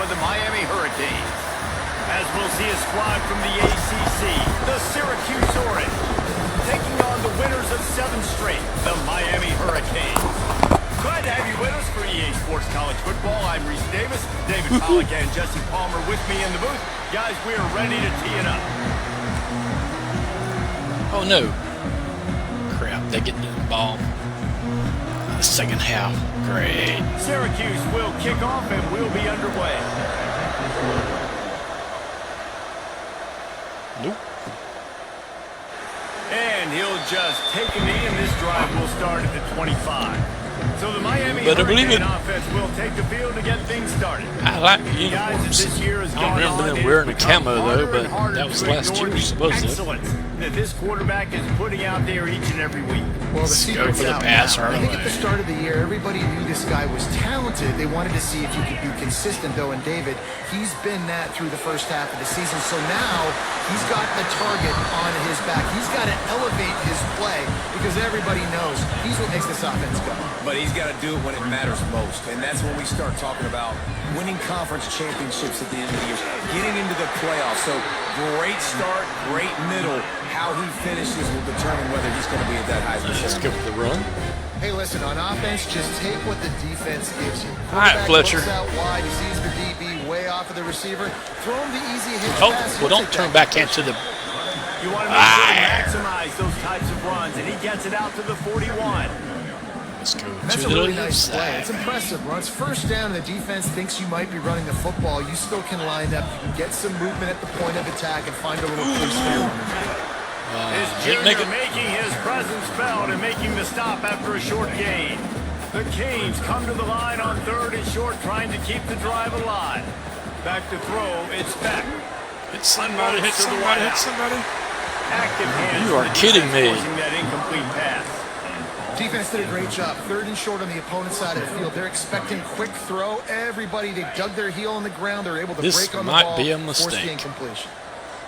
the Miami Hurricanes. As we'll see a squad from the ACC, the Syracuse Orange, taking on the winners of 7 straight, the Miami Hurricanes. Glad to have you with us for EA Sports College Football. I'm Reese Davis, David Pollack and Jesse Palmer with me in the booth. Guys, we are ready to tee it up. Oh no. Crap, they get the ball. The second half. Great. Syracuse will kick off and we'll be underway. Nope. And he'll just take a knee, and this drive will start at the 25. So the Miami Hurricane offense will take the field to get things started. I like the uniforms. I don't remember them wearing a camo though, but that was last year supposedly. Excellence that this quarterback is putting out there each and every week. Well, the secret's out now. I think at the away. start of the year, everybody knew this guy was talented. They wanted to see if he could be consistent, though, and David, he's been that through the first half of the season. So now he's got the target on his back. He's got to elevate his play because everybody knows he's what makes this offense go. But he's got to do it when it matters most, and that's when we start talking about winning conference championships at the end of the year, getting into the playoffs. So great start, great middle. How he finishes will determine whether he's going to be at that Heisman. Let's go for the run. Hey, listen, on offense, just take what the defense gives you. All right, Fletcher. Looks out wide, he sees the DB way off of the receiver. Throw him the easy hit Oh, pass. well, don't turn back into the... You want to make sure to maximize those types of runs, and he gets it out to the 41. Let's go That's to a the really left nice play. side. It's impressive. Once first down, the defense thinks you might be running the football. You still can line up. You can get some movement at the point of attack and find a little free spare. His junior making his presence felt and making the stop after a short gain. The Canes come to the line on 3rd and short, trying to keep the drive alive. Back to throw, it's back. Hit somebody, hit somebody, hit somebody. Active hands. You are kidding me. Forcing that incomplete pass. Defense did a great job. 3rd and short on the opponent's side of the field. They're expecting quick throw. Everybody, they dug their heel on the ground. They're able to break on the ball. This might be a force the mistake. incompletion.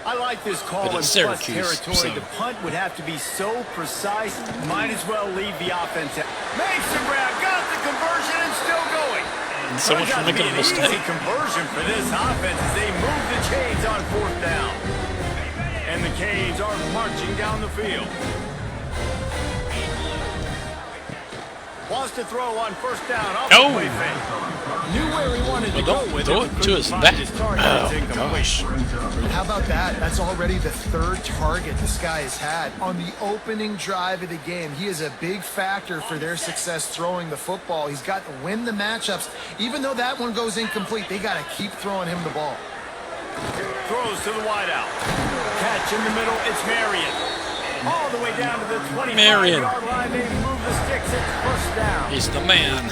I like this call in plus territory. So. The punt would have to be so precise, might as well leave the offense out. Makes the grab, got the conversion, and still going. And so much for making a mistake. Easy conversion for this offense as they move the chains on 4th down. And the Canes are marching down the field. Wants to throw on 1st down. Off the play fake. Knew where he wanted to go with throw it. it to his back. Oh, gosh. How about that? That's already the 3rd target this guy has had on the opening drive of the game. He is a big factor for their success throwing the football. He's got to win the matchups. Even though that one goes incomplete, they got to keep throwing him the ball. Throws to the wideout. Catch in the middle. It's Marion. All the way down to the 25-yard line. They move the sticks. It's 1st down. He's the man.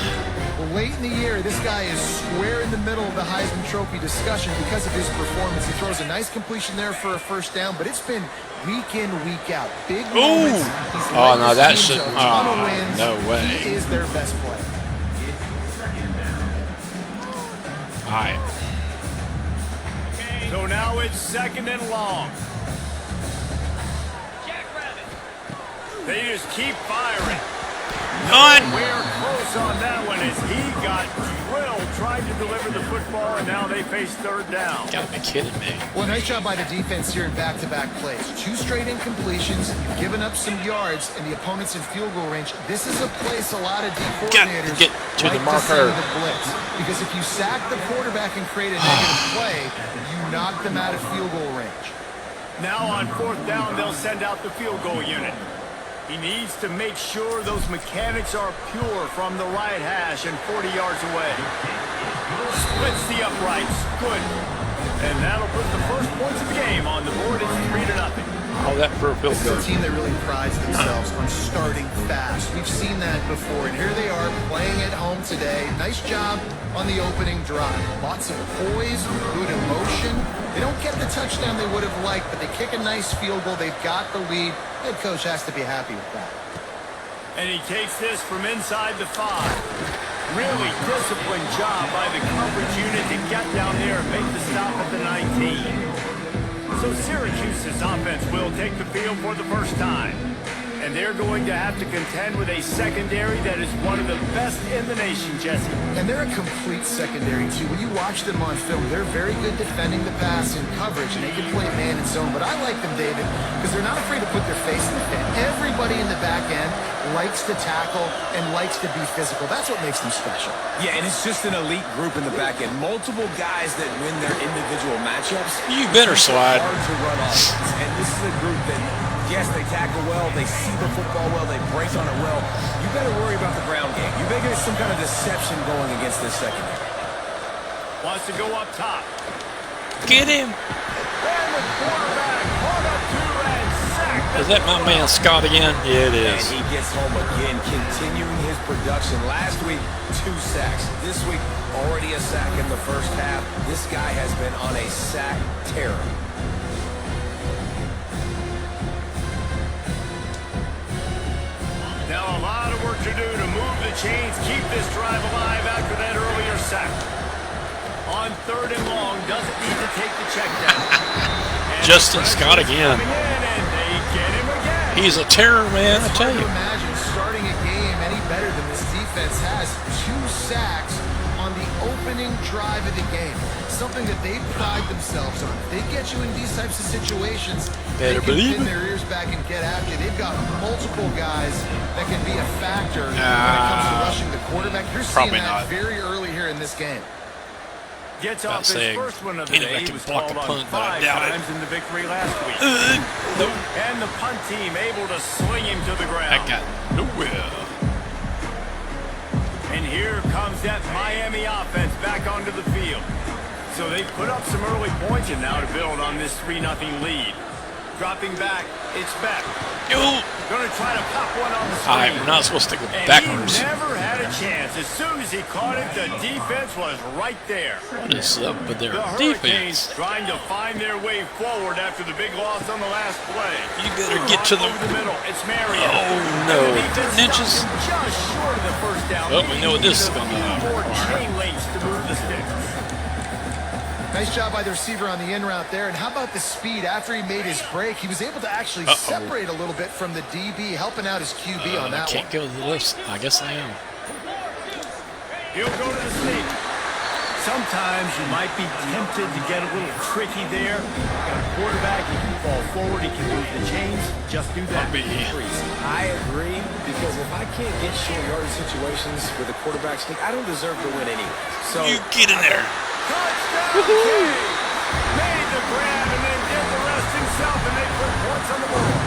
Well, late in the year, this guy is square in the middle of the Heisman Trophy discussion because of his performance. He throws a nice completion there for a 1st down, but it's been week in, week out. Big moments. Oh, no, that should... No way. He is their best player. All right. So now it's 2nd and long. They just keep firing. None. We're close on that one as he got drilled trying to deliver the football, and now they face 3rd down. Gotta be kidding me. Well, nice job by the defense here in back-to-back plays. 2 straight incompletions, you've given up some yards, and the opponent's in field goal range. This is a place a lot of D coordinators get to the marker. the blitz. Because if you sack the quarterback and create a negative play, you knock them out of field goal range. Now on 4th down, they'll send out the field goal unit. He needs to make sure those mechanics are pure from the right hash and 40 yards away. Splits the uprights. Good. And that'll put the first points of the game on the board. It's 3-0. Oh, that for a field This goal. is a team that really prides themselves on starting fast. We've seen that before, and here they are playing at home today. Nice job on the opening drive. Lots of poise, good emotion. They don't get the touchdown they would have liked, but they kick a nice field goal. They've got the lead. Head coach has to be happy with that. And he takes this from inside the 5. Really disciplined job by the coverage unit to get down there and make the stop at the 19. So Syracuse's offense will take the field for the first time. And they're going to have to contend with a secondary that is one of the best in the nation, Jesse. And they're a complete secondary, too. When you watch them on film, they're very good defending the pass in coverage, and they can play man and zone. But I like them, David, because they're not afraid to put their face in the pit. Everybody in the back end likes to tackle and likes to be physical. That's what makes them special. Yeah, and it's just an elite group in the back end. Multiple guys that win their individual matchups. You better slide. Hard to run off. And this is a group that, yes, they tackle well, they see the football well, they break on it well. You better worry about the ground game. You better get some kind of deception going against this secondary. Wants to go up top. Get him. And the quarterback caught up to and sacked. Is that my man Scott again? Yeah, it And is. he gets home again, continuing his production. Last week, 2 sacks. This week, already a sack in the first half. This guy has been on a sack terror. Now a lot of work to do to move the chains, keep this drive alive after that earlier sack. On 3rd and long, doesn't need to take the check down. And Justin Scott again. coming in, and they get him again. He's a terror, man, I It's tell hard you. to imagine starting a game any better than this defense has. 2 sacks on the opening drive of the game. Something that they pride themselves on. They get you in these types of situations. Better they can believe pin it. their ears back and get after you. They've got multiple guys that can be a factor when it comes to rushing the quarterback. You're seeing Probably that not. very early here in this game. Gets About off his saying, first one of the anybody day. He can was block called a on punt, but I 5 doubt it. times in the victory last week. Nope. And the punt team able to sling him to the ground. I got nowhere. And here comes that Miami offense back onto the field. So they put up some early points and now to build on this 3-0 lead. Dropping back, it's Beck. Oh, Going to try to pop one on the screen. I'm not supposed to go And backwards. he never had a chance. As soon as he caught it, the defense was right there. What is up with their The Hurricanes defense? trying to find their way forward after the big loss on the last play. You better get to the... Over the middle. It's Marion. Oh, no. And the defense 3 inches. stopped him just short of the first down. Well, we know what this is Needed a gonna few more require. chain links to move the sticks. Nice job by the receiver on the in route there. And how about the speed? After he made his break, he was able to actually separate a little bit from the DB, helping out his QB on I that can't one. go to the left. I guess I am. He'll go to the sneak. Sometimes you might be tempted to get a little tricky there. Got a quarterback, he can fall forward, he can move the chains. Just do that. I agree, because if I can't get short yardage situations with a quarterback sneak, I don't deserve to win anyway. So You get in there. Touchdown, King! Made the grab and then did the rest himself, and they put points on the board.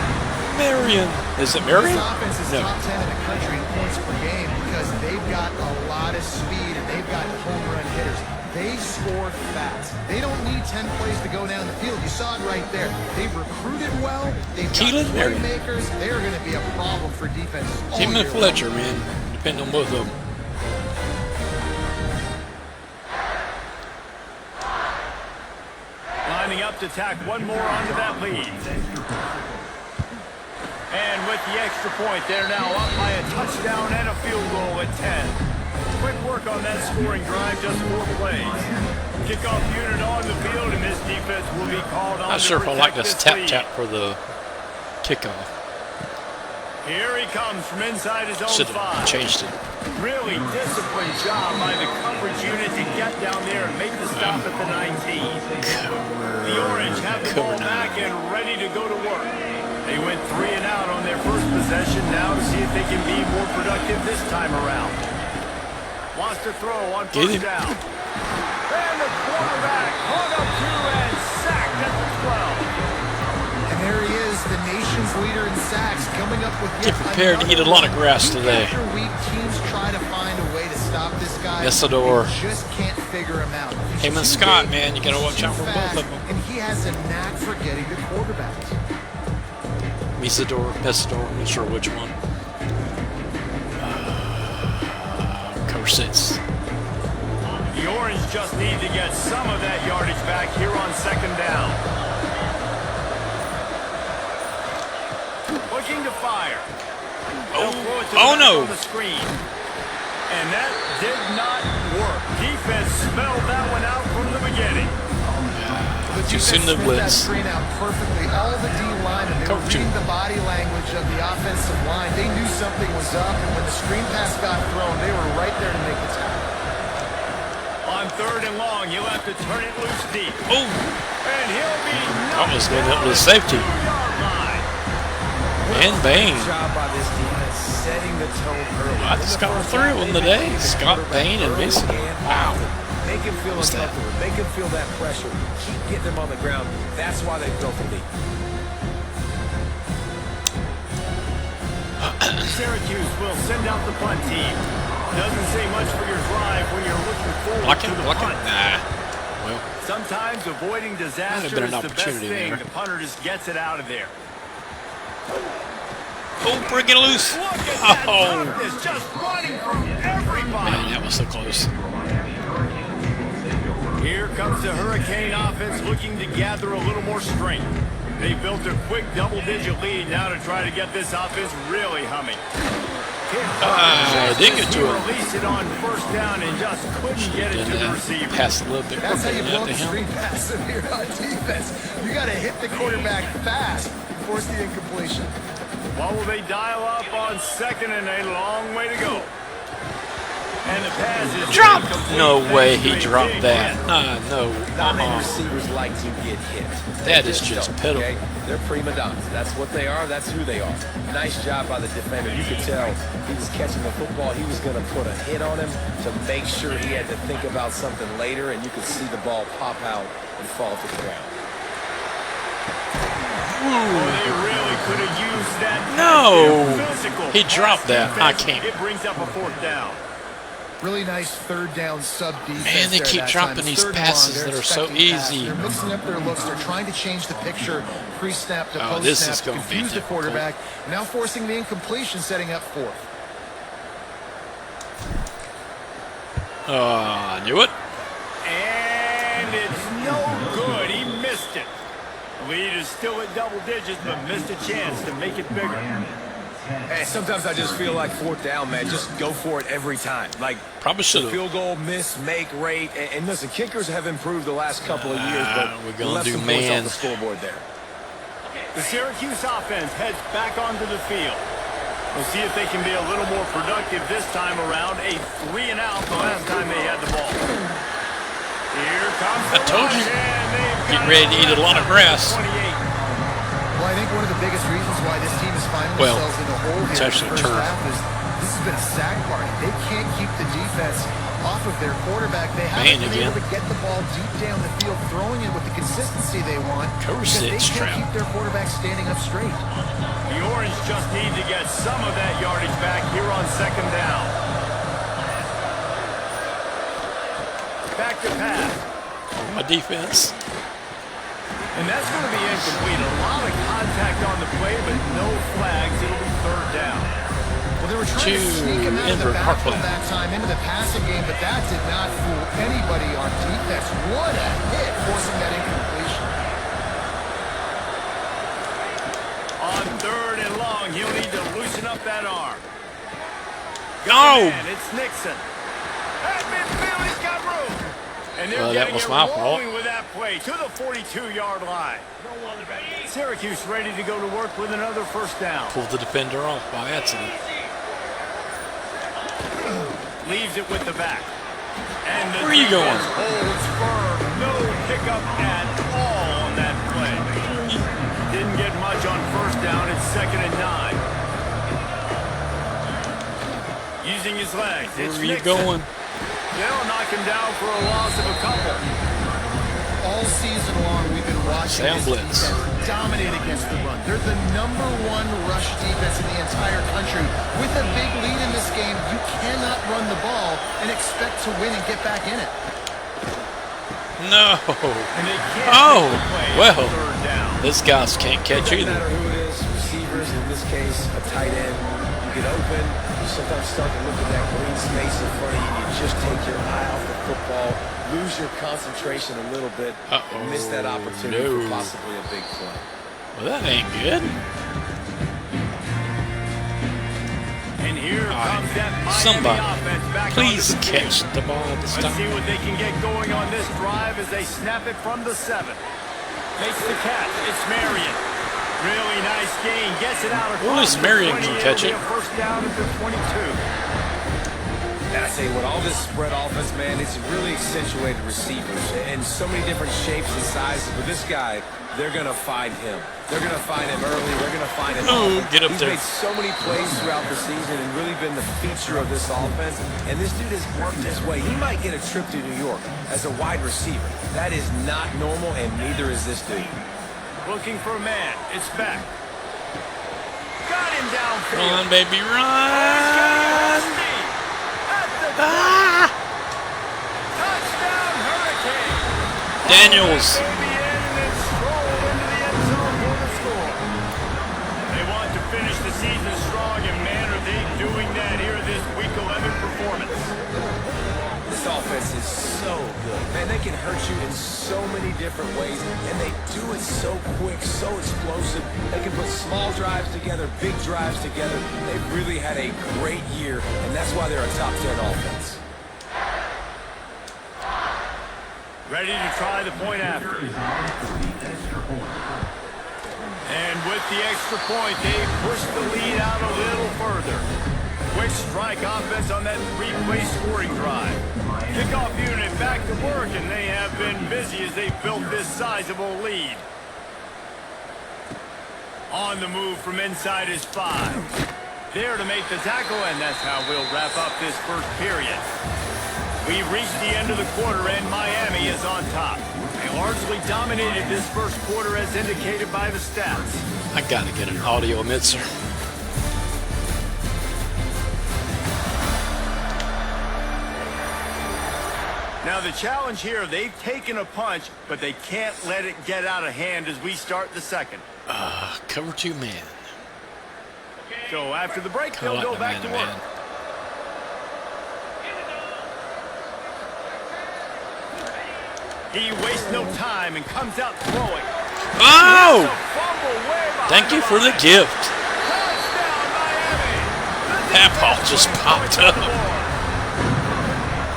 Marion. Is it Marion? This offense is No. top 10 in the country in points per game because they've got a lot of speed and they've got home run hitters. They score fast. They don't need 10 plays to go down the field. You saw it right there. They've recruited well. They've got Keelan Marion. playmakers. They're going to be a problem for defenses all Him year and long. Fletcher, man. Depending on both of them. Lining up to tack one more onto that lead. And with the extra point, they're now up by a touchdown and a field goal at 10. Quick work on that scoring drive, just 4 plays. Kickoff unit on the field, and this defense will be called on. Not sure if I like this tap for the kickoff. Here he comes from inside his own Should 5. have changed it. Really disciplined job by the coverage unit to get down there and make the stop at the 19. The Orange have the ball back and ready to go to work. They went 3 and out on their first possession. Now to see if they can be more productive this time around. Wants to throw on first down. And the quarterback hung up 2 and sacked at the 12. And there he is, the nation's leader in sacks, coming up with Get prepared to eat a lot of grass today. Week after week, teams try to find a way to stop this guy. Messador. They just can't figure him out. Him and Scott, man, you got to watch out for both of them. And he has a knack for getting the quarterbacks. Messador, I'm not sure which one. Cover 6. The Orange just need to get some of that yardage back here on 2nd down. Looking to fire. Oh no! On the screen. And that did not work. Defense spelled that one out from the beginning. The Too soon to defense sniffed that blitz. screen out perfectly. All the D linemen, they were coaching. reading the body language of the offensive line. They knew something was up, and when the screen pass got thrown, they were right there to make the tackle. On 3rd and long, he'll have to turn it loose deep. Oh, And he'll be almost knocked went up down with at safety. the 2-yard line. And Bain. Good job by this defense setting the tone early. I just got 3 of them today. Scott, Bain, and Mason. Wow. Make him feel What's that? uncomfortable. Make him feel that pressure. Keep getting him on the ground. That's why they built the lead. Syracuse will send out the punt team. Doesn't say much for your drive when you're looking forward Block to it, the block it. punt. Nah. Well, Sometimes avoiding disaster been is an the best opportunity thing. there. The punter just gets it out of there. oh, break it loose. Look at that Oh, toughness, just running from everybody. man, that was so close. Here comes the Hurricane offense looking to gather a little more strength. They built a quick double-digit lead now to try to get this offense really humming. I did get He to him. released it on 1st down and just couldn't get it to the receiver. Pass a little bit That's how quicker you than blow that to the him. screen pass if you're on defense. You got to hit the quarterback fast and force the incompletion. What will they dial up on 2nd and a long way to go? And the pass is Drop! incomplete. No way Thanks he to a dropped big that. hit. No. Not many receivers like to get hit. That is just don't, pitiful. okay? They're prima donnas. That's what they are. That's who they are. Nice job by the defender. You could tell he was catching the football. He was going to put a hit on him to make sure he had to think about something later, and you could see the ball pop out and fall to the ground. They really could have used that. No. Physical He dropped that. I defense. can't. It brings up a 4th down. Really nice 3rd down sub defense. Man, they there keep that dropping time. these 3rd and passes long, that they're are so expecting pass. easy. They're mixing up their looks. They're trying to change the picture pre-snap to Oh, post-snap this is to gonna be confuse the difficult. quarterback. Now forcing the incompletion, setting up 4th. I knew it. And it's no good. He missed it. Lead is still at double digits, but missed a chance to make it bigger. Hey, sometimes I just feel like 4th down, man. Just go for it every time. Like, Probably should have. field goal, miss, make rate. And listen, kickers have improved the last couple of years, but we're gonna left do some points man. off the scoreboard there. The Syracuse offense heads back onto the field. We'll see if they can be a little more productive this time around. A 3 and out the last time they had the ball. Here comes the I told you. rush, and they've Get got ready it to eat a lot of grass. 28. Well, I think one of the biggest reasons why this team is finding Well, themselves in the hole it's here in actually the first turf. half is this has been a sack party. They can't keep the defense off of their quarterback. They haven't Man been again. able to get the ball deep down the field, throwing it with the consistency they want. Cover because they six can't trap. keep their quarterback standing up straight. The Orange just need to get some of that yardage back here on 2nd down. Back to pass. My defense. And that's going to be incomplete. A lot of contact on the play, but no flags. It'll be 3rd down. Well, they were trying to To sneak him out of the Inver backfield Parkland. that time into the passing game, but that did not fool anybody on defense. What a hit, forcing that incompletion. On 3rd and long, he'll need to loosen up that arm. No! And it's Nixon. At midfield, he's got room. And they're Well, that getting was it my fault. rolling with that play to the 42-yard line. Syracuse ready to go to work with another 1st down. Pulled the defender off by accident. Leaves it with the back. And the Where are you going? defense holds firm. No pickup at all on that play. Didn't get much on 1st down. It's 2nd and 9. Using his legs. Where It's are you Nixon. going? They'll knock him down for a loss of a couple. All season long, we've been watching Sound this blitz. defense dominate against the run. They're the #1 rush defense in the entire country. With a big lead in this game, you cannot run the ball and expect to win and get back in it. No. And they can't Oh, make the play on well. 3rd down. This guys can't catch It doesn't either. matter who it is, receivers, in this case, a tight end. You get open, you sometimes start to look at that green space in front of you, you just take your eye off the football, lose your concentration a little bit, and miss that opportunity no. for possibly a big play. Well, that ain't good. And here comes that Miami Somebody, offense back please onto the catch field. the ball this Let's see time. what they can get going on this drive as they snap it from the 7. Makes the catch. It's Marion. Really nice nice gain. Gets it out At least Marion can catch it. First down at the 22. And I tell you what, all this spread offense, man, it's really accentuated receivers and so many different shapes and sizes. But this guy, they're going to find him. They're going to find him early. They're going to find him. Ooh, get up there. He's made so many plays throughout the season and really been the feature of this offense. And this dude has worked his way. He might get a trip to New York as a wide receiver. That is not normal, and neither is this dude. Looking for a man. It's back. Got him downfield. Run, baby, run! Ah! Touchdown, Hurricane. Daniels. They want to finish the season strong, and man, are they doing that here this Week 11 performance. This offense is so good. Man, they can hurt you in so many different ways, and they do it so quick, so explosive. They can put small drives together, big drives together. They've really had a great year, and that's why they're a top 10 offense. Ready to try the point after. And with the extra point, they push the lead out a little further. Quick strike offense on that three-play scoring drive. Kickoff unit back to work, and they have been busy as they built this sizable lead. On the move from inside is 5. There to make the tackle, and that's how we'll wrap up this first period. We've reached the end of the quarter, and Miami is on top. They largely dominated this first quarter as indicated by the stats. I gotta get an audio mixer. Now the challenge here, they've taken a punch, but they can't let it get out of hand as we start the second. Cover 2 man. So after the break, they'll go back to work. He wastes no time and comes out throwing. Oh! Thank you for the gift. That ball just popped up.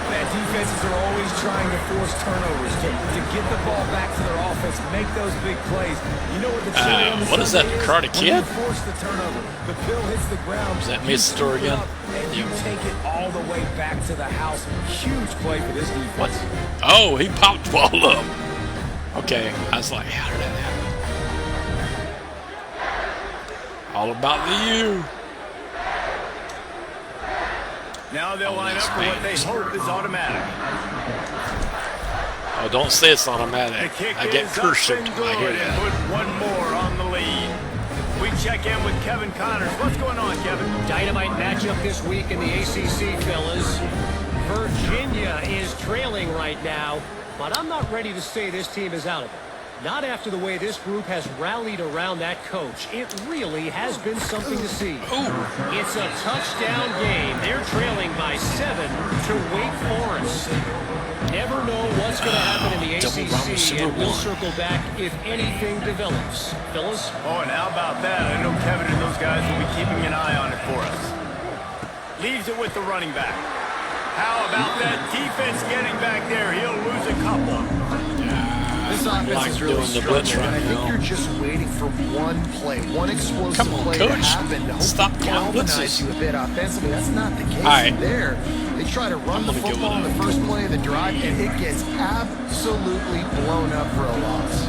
Man, defenses are always trying to force turnovers to get the ball back to their offense, make those big plays. You know what the What is that, the Karate Kid? Force the turnover. The pill hits the ground. Is that Mr. Store again? And you take it all the way back to the house. Huge play for this defense. What? Oh, he popped the ball up. Okay, I was like, how did that happen? All about the U. Now they'll line up for what they hope is automatic. Oh, don't say it's automatic. I get cursed when I hear that. Put one more on the lead. We check in with Kevin Connors. What's going on, Kevin? Dynamite matchup this week in the ACC, fellas. Virginia is trailing right now, but I'm not ready to say this team is out of it. Not after the way this group has rallied around that coach. It really has been something to see. It's a touchdown game. They're trailing by 7 to Wake Forest. Never know what's going to happen in the ACC, and we'll circle back if anything develops. Phyllis? Oh, and how about that? I know Kevin and those guys will be keeping an eye on it for us. Leaves it with the running back. How about that defense getting back there? He'll lose a couple. This offense is really doing the blitz struggling. right I think now. you're just waiting for one play, one explosive Come on, play coach. to happen to Stop hopefully calling galvanize blitzes. you a bit offensively. That's not the case right. there. They try to run the gonna go football in with the first play of the drive, and it gets absolutely blown up for a loss.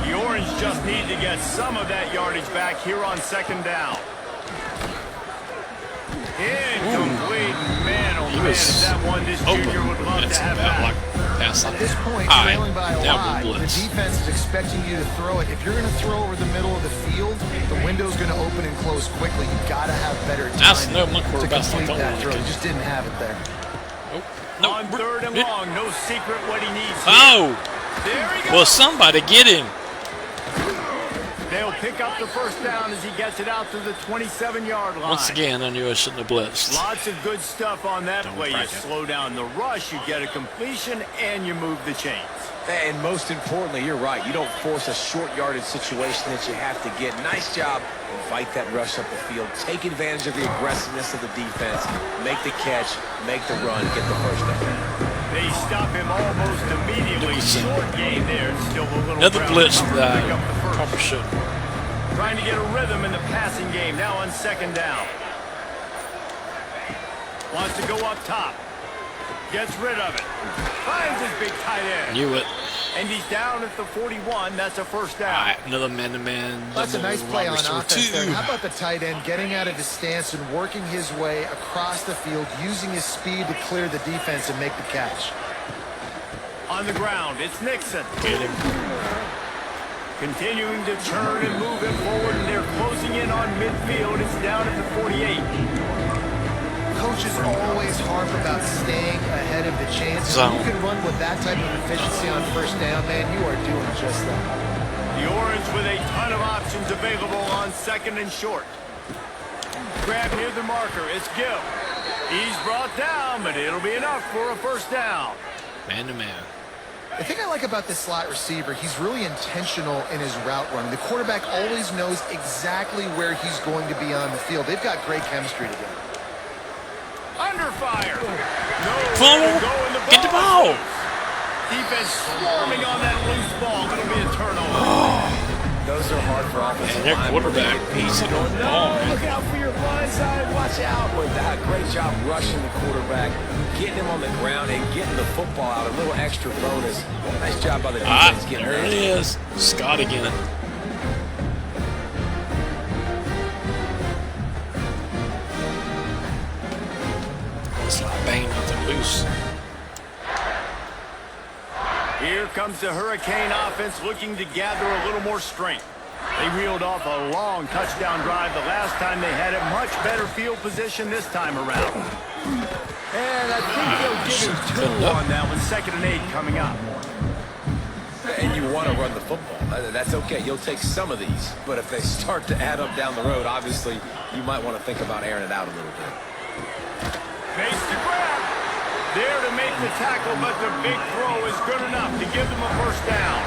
The Orange just need to get some of that yardage back here on second down. Incomplete. Man, oh man, is that one this junior would love to have back. At this point, trailing by a lot, the defense is expecting you to throw it. If you're going to throw over the middle of the field, the window's going to open and close quickly. You've got to have better time to complete that throw. He just didn't have it there. No. On third and long, no secret what he needs here. Oh! There he goes. Well, somebody get him. They'll pick up the first down as he gets it out to the 27-yard line. Once again, I knew I shouldn't have blitzed. Lots of good stuff on that play. You crack it. slow down the rush, you get a completion, and you move the chains. And most importantly, you're right. You don't force a short yardage situation that you have to get. Nice job. Invite that rush up the field. Take advantage of the aggressiveness of the defense. Make the catch. Make the run. Get the first down. They stop him almost immediately. Short game there. Still a little Another ground blitz cover to that pick up the first. probably should. Trying to get a rhythm in the passing game now on second down. Wants to go up top. Gets rid of it. Finds his big tight end. Knew it. And he's down at the 41. That's a first down. All right, another man-to-man. That's a nice play on offense there. Two. How about the tight end getting out of his stance and working his way across the field, using his speed to clear the defense and make the catch. On the ground, it's Nixon. Get him. Continuing to turn and move it forward, and they're closing in on midfield. It's down at the 48. Coaches always harp about staying ahead of the chains. If you can run with that type of efficiency on first down, man, you are doing just that. The Orange with a ton of options available on second and short. Grab near the marker. It's Gill. He's brought down, but it'll be enough for a first down. Man-to-man. The thing I like about this slot receiver, he's really intentional in his route running. The quarterback always knows exactly where he's going to be on the field. They've got great chemistry together. Under fire. Get the ball. Defense swarming on that loose ball. It'll be a turnover. Those are hard for offensive Their linemen. quarterback beats it on the ball, man. Look out for your blind side. Watch out with that. Great job rushing the quarterback, getting him on the ground, and getting the football out. A little extra bonus. Nice job by the defense getting there that. it is. Scott again. It's like banging out the loose. Here comes the Hurricane offense looking to gather a little more strength. They reeled off a long touchdown drive the last time they had a much better field position this time around. And I think they'll give him two on that one, 2nd and 8 coming up. And you want to run the football. That's okay. You'll take some of these. But if they start to add up down the road, obviously, you might want to think about airing it out a little bit. Face to grab. There to make the tackle, but the big throw is good enough to give them a first down.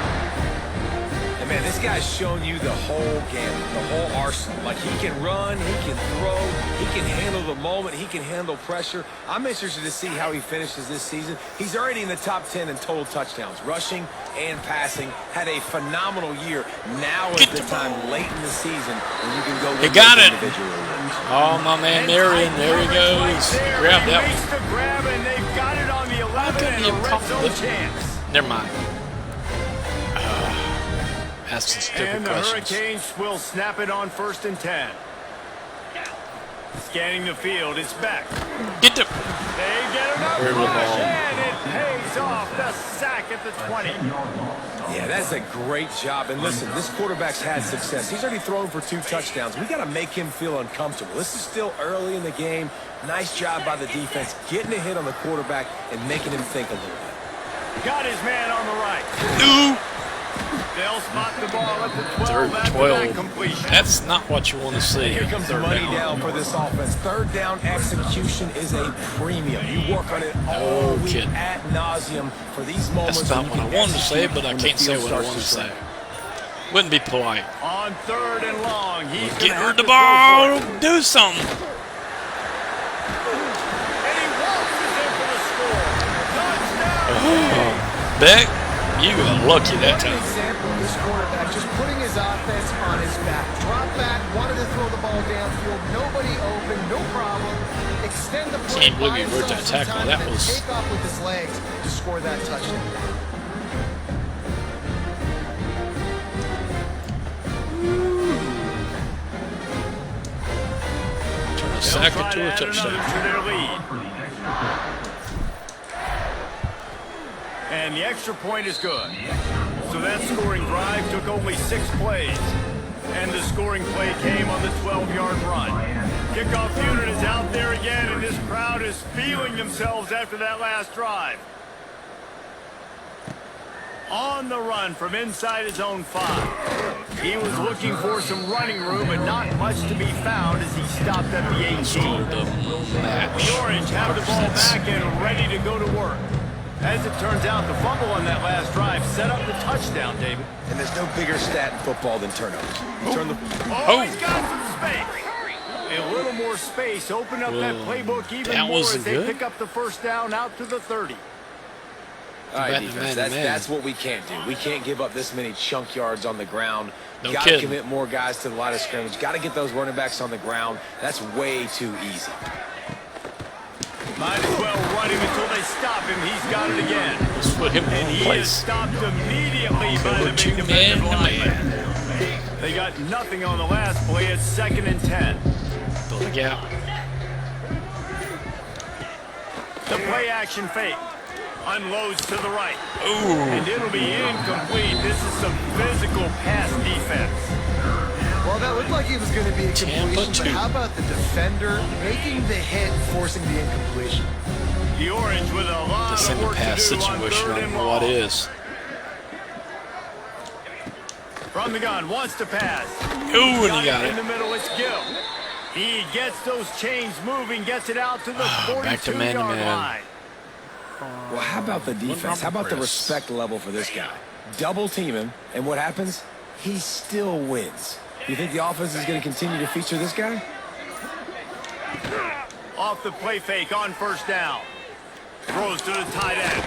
And man, this guy's shown you the whole gamut, the whole arsenal. Like, he can run, he can throw, he can handle the moment, he can handle pressure. I'm interested to see how he finishes this season. He's already in the top 10 in total touchdowns, rushing and passing. Had a phenomenal year. Now is the time late in the season when you can go. He got it. Individually. Oh, my man, Marion. There he goes. Grab that one. To grab, and they've got it on the 11 and a red zone chance. Never mind. Asking stupid And the questions. Hurricanes will snap it on 1st and 10. Scanning the field, it's back. Get the... They get another Where's the rush, ball? and it pays off. The sack at the 20. Yeah, that's a great job. And listen, this quarterback's had success. He's already thrown for 2 touchdowns. We got to make him feel uncomfortable. This is still early in the game. Nice job by the defense, getting a hit on the quarterback and making him think a little bit. Got his man on the right. Ooh. They'll spot the ball at the 12 Third after 12. that completion. That's not what you want to see. Here comes the Third money down for this offense. 3rd down execution is a premium. You work on it all week kidding. ad nauseum for these moments. That's not when what you I can wanted to say, execute but I when the can't say field what I starts want to say. shrink. Wouldn't be polite. On 3rd and long, he's Get gonna rid have of the to throw for ball. it. Do something. And he waltzes in for the score. Touchdown. Beck, you got lucky that What an time. example of this quarterback just putting his offense on his back. Drop back, wanted to throw the ball downfield, nobody open, no problem. Extend the play. Can't believe he buy worked that himself some tackle. time, That and then was- take off with his legs to score that touchdown. Turn a They'll sack try into to a add another touchdown. to their lead. And the extra point is good. So that scoring drive took only 6 plays. And the scoring play came on the 12-yard run. Kickoff unit is out there again, and this crowd is feeling themselves after that last drive. On the run from inside his own 5. He was looking for some running room, but not much to be found as he stopped at the 18. The match. The Orange have the ball back and ready to go to work. As it turns out, the fumble on that last drive set up the touchdown, David. And there's no bigger stat in football than turnovers. Turn the Oh, he's got some space. A little more space. Open up that playbook even that more was as they good. pick up the first down out to the 30. All right, Batting defense, man to man. that's what we can't do. We can't give up this many chunk yards on the ground. No Got to kidding. commit more guys to the line of scrimmage. Got to get those running backs on the ground. That's way too easy. Might as well run him until they stop him. He's got it again. Let's put him And in he is place. stopped immediately by the big Two man defensive to lineman. man. They got nothing on the last play. It's 2nd and 10. Fill the gap. The play action fake. Unloads to the right. Ooh. And it'll be incomplete. This is some physical pass defense. Well, that looked like it was going to be a Tampa completion, but 2. how about the defender making the hit, forcing the incompletion? The Orange with a lot This of in the work pass to do on situation, 3rd I and don't know what long. is. From the gun, wants to pass. Ooh, and he got In the it. middle, it's Gill. He gets those chains moving, gets it out to the Back to 42-yard man-to-man. line. Well, how about the defense? How about the respect level for this guy? Double team him, and what happens? He still wins. You think the offense is going to continue to feature this guy? Off the play fake on 1st down. Throws to the tight end.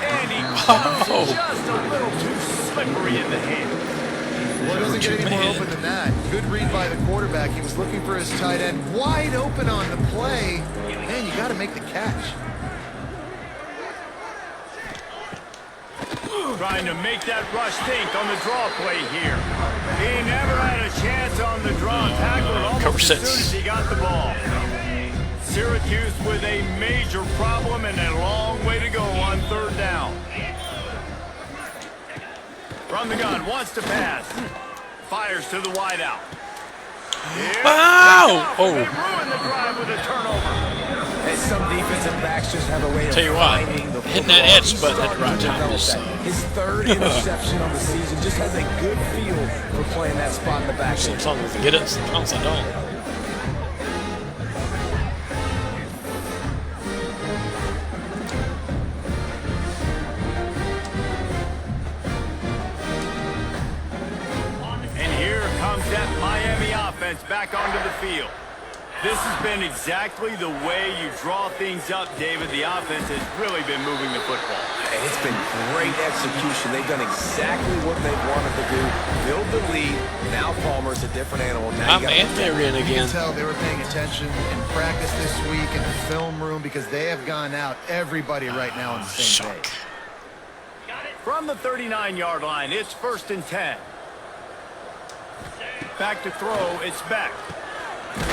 And he comes just a little too slippery in the hand. Well, it doesn't get any more open than that. Good read by the quarterback. He was looking for his tight end wide open on the play. Man, you got to make the catch. Trying to make that rush think on the draw play here. He never had a chance on the draw. Tackled almost as soon as he got the ball. Syracuse with a major problem and a long way to go on 3rd down. From the gun, wants to pass. Fires to the wideout. Wow! Oh! They ruined the drive with a turnover. And some defensive backs just have a way of Tell you what, finding the hitting that football. X He's button at the starting right to time develop is, that. His 3rd interception on the season, just has a good feel for playing that spot in the back. Sometimes I get it, sometimes I don't. And here comes that Miami offense back onto the field. This has been exactly the way you draw things up, David. The offense has really been moving the football. And it's been great execution. They've done exactly what they wanted to do. Build the lead. Now Palmer's a different animal. Now I'm you got they're in You again. can tell they were paying attention in practice this week in the film room because they have gone out everybody right now on the same page. From the 39-yard line, it's 1st and 10. Back to throw, it's Beck.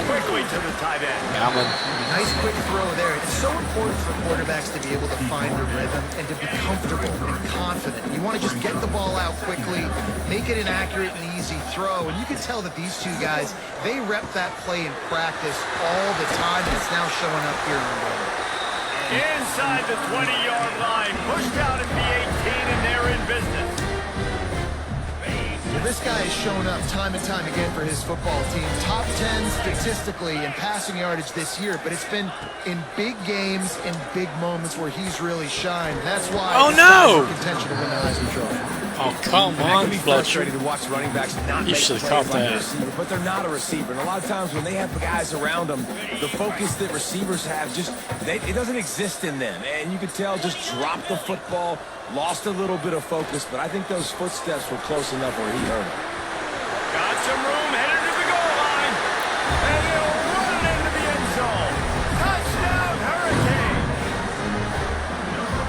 Quickly to the tight end. Allen. Nice quick throw there. It's so important for quarterbacks to be able to find a rhythm and to be comfortable and confident. You want to just get the ball out quickly, make it an accurate and easy throw. And you can tell that these two guys, they rep that play in practice all the time, and it's now showing up here in the game. Inside the 20-yard line, pushed out at the 18, and they're in business. Well, this guy has shown up time and time again for his football team. Top 10 statistically in passing yardage this year, but it's been in big games, in big moments where he's really shined. That's why Oh, this no! guy's in contention to win the Heisman Trophy. Oh, come That on, can be Fletcher. frustrating to watch running backs not You make should have plays caught like that. a receiver, but they're not a receiver. And a lot of times when they have guys around them, the focus that receivers have it doesn't exist in them. And you could tell just dropped the football, lost a little bit of focus, but I think those footsteps were close enough where he heard it. Got some room, headed to the goal line. And he'll run it into the end zone. Touchdown, Hurricane.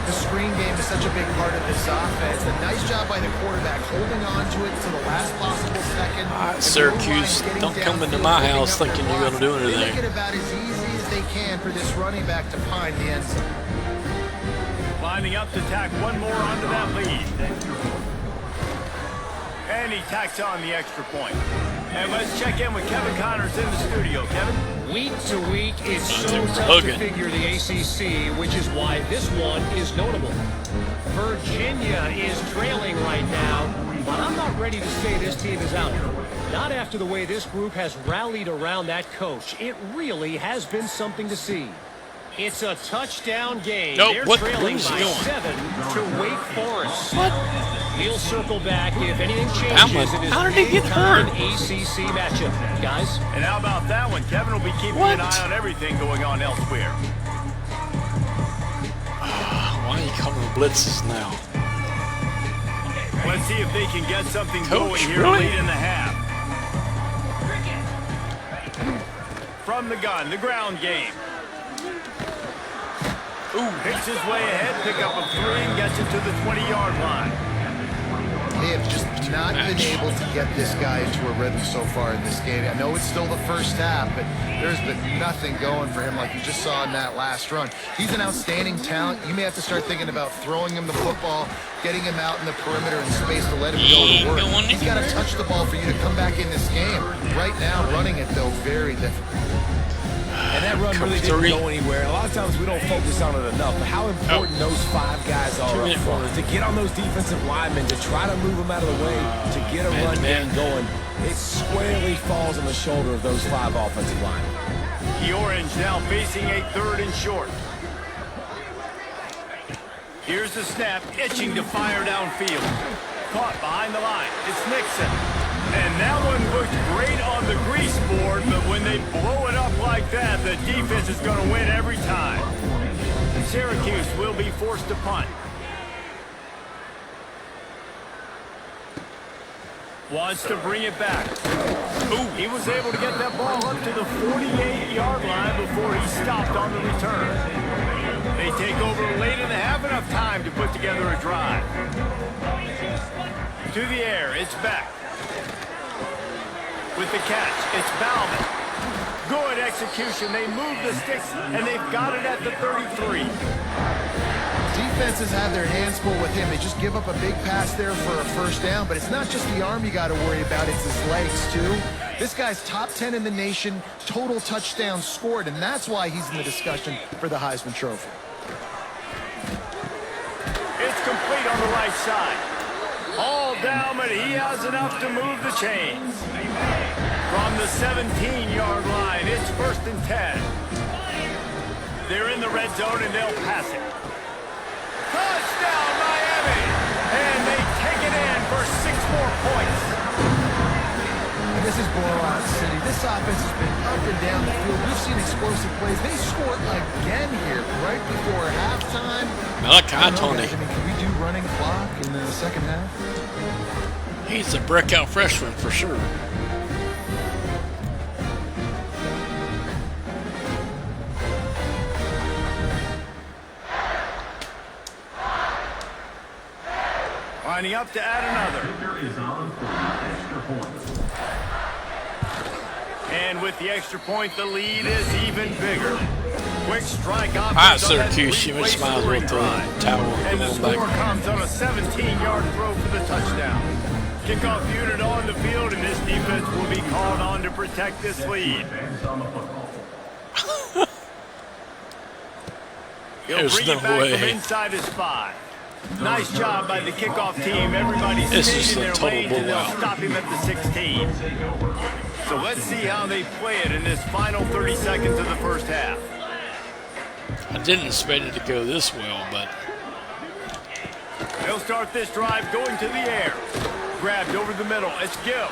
The screen game is such a big part of this offense. A nice job by the quarterback holding on to it to the last possible second. All right, And Syracuse, the O-line don't getting come into downfield, my picking house up the thinking you're blocks. gonna do They make anything. it about as easy as they can for this running back to find the end zone. Lining up to tack one more onto that lead. And he tacks on the extra point. And let's check in with Kevin Connors in the studio. Kevin? Week to week, it's so There's tough Hogan. to figure the ACC, which is why this one is notable. Virginia is trailing right now, but I'm not ready to say this team is out. Not after the way this group has rallied around that coach. It really has been something to see. It's a touchdown game. Nope, They're what? trailing Where's he by going? 7 to Wake Forest. What? We'll circle back if anything Allen, changes in this how did he get big-time hurt? ACC matchup. Guys? And how about that one? Kevin will be keeping What? an eye on everything going on elsewhere. Why Why are you calling blitzes now? Let's see if they can get something Coach, going here really? late in the half. From the gun, the ground game. Picks his way ahead, pick up a 3, and gets it to the 20-yard line. They have just not been able to get this guy into a rhythm so far in this game. I know it's still the first half, but there's been nothing going for him like you just saw in that last run. He's an outstanding talent. You may have to start thinking about throwing him the football, getting him out in the perimeter in space to let him go to work. He's got to touch the ball for you to come back in this game. Right now, running it, though, very difficult. And that run really didn't go anywhere. A lot of times we don't focus on it enough. But how important those 5 guys are up front is to get on those defensive linemen, to try to move them out of the way, to get a run game going. It squarely falls on the shoulder of those 5 offensive linemen. The Orange now facing a 3rd and short. Here's the snap, itching to fire downfield. Caught behind the line. It's Nixon. And that one looked great on the grease board, but when they blow it up like that, the defense is going to win every time. Syracuse will be forced to punt. Wants to bring it back. He was able to get that ball up to the 48-yard line before he stopped on the return. They take over late in the half, enough time to put together a drive. To the air, it's back. With the catch, it's Bauman. Good execution. They move the sticks, and they've got it at the 33. Defenses have their hands full with him. They just give up a big pass there for a first down, but it's not just the arm you got to worry about, it's his legs, too. This guy's top 10 in the nation, total touchdowns scored, and that's why he's in the discussion for the Heisman Trophy. It's complete on the right side. All down, but he has enough to move the chains. From the 17-yard line, it's 1st and 10. They're in the red zone, and they'll pass it. Touchdown, Miami! And they take it in for 6 more points. And this is blowout city. This offense has been up and down the field. We've seen explosive plays. They scored again here right before halftime. Tony. Can we do running clock in the second half? He's a breakout freshman for sure. Lining up to add another. And with the extra point, the lead is even bigger. Quick strike offense. All right, Syracuse, you might as well throw the towel. And the score comes on a 17-yard throw for the touchdown. Kickoff unit on the field, and this defense will be called on to protect this lead. He'll bring it back from inside his 5. Nice job by the kickoff team. Everybody's staying in their lanes, and they'll stop him at the 16. So let's see how they play it in this final 30 seconds of the first half. I didn't expect it to go this well, but they'll start this drive going to the air. Grabbed over the middle. It's Gill.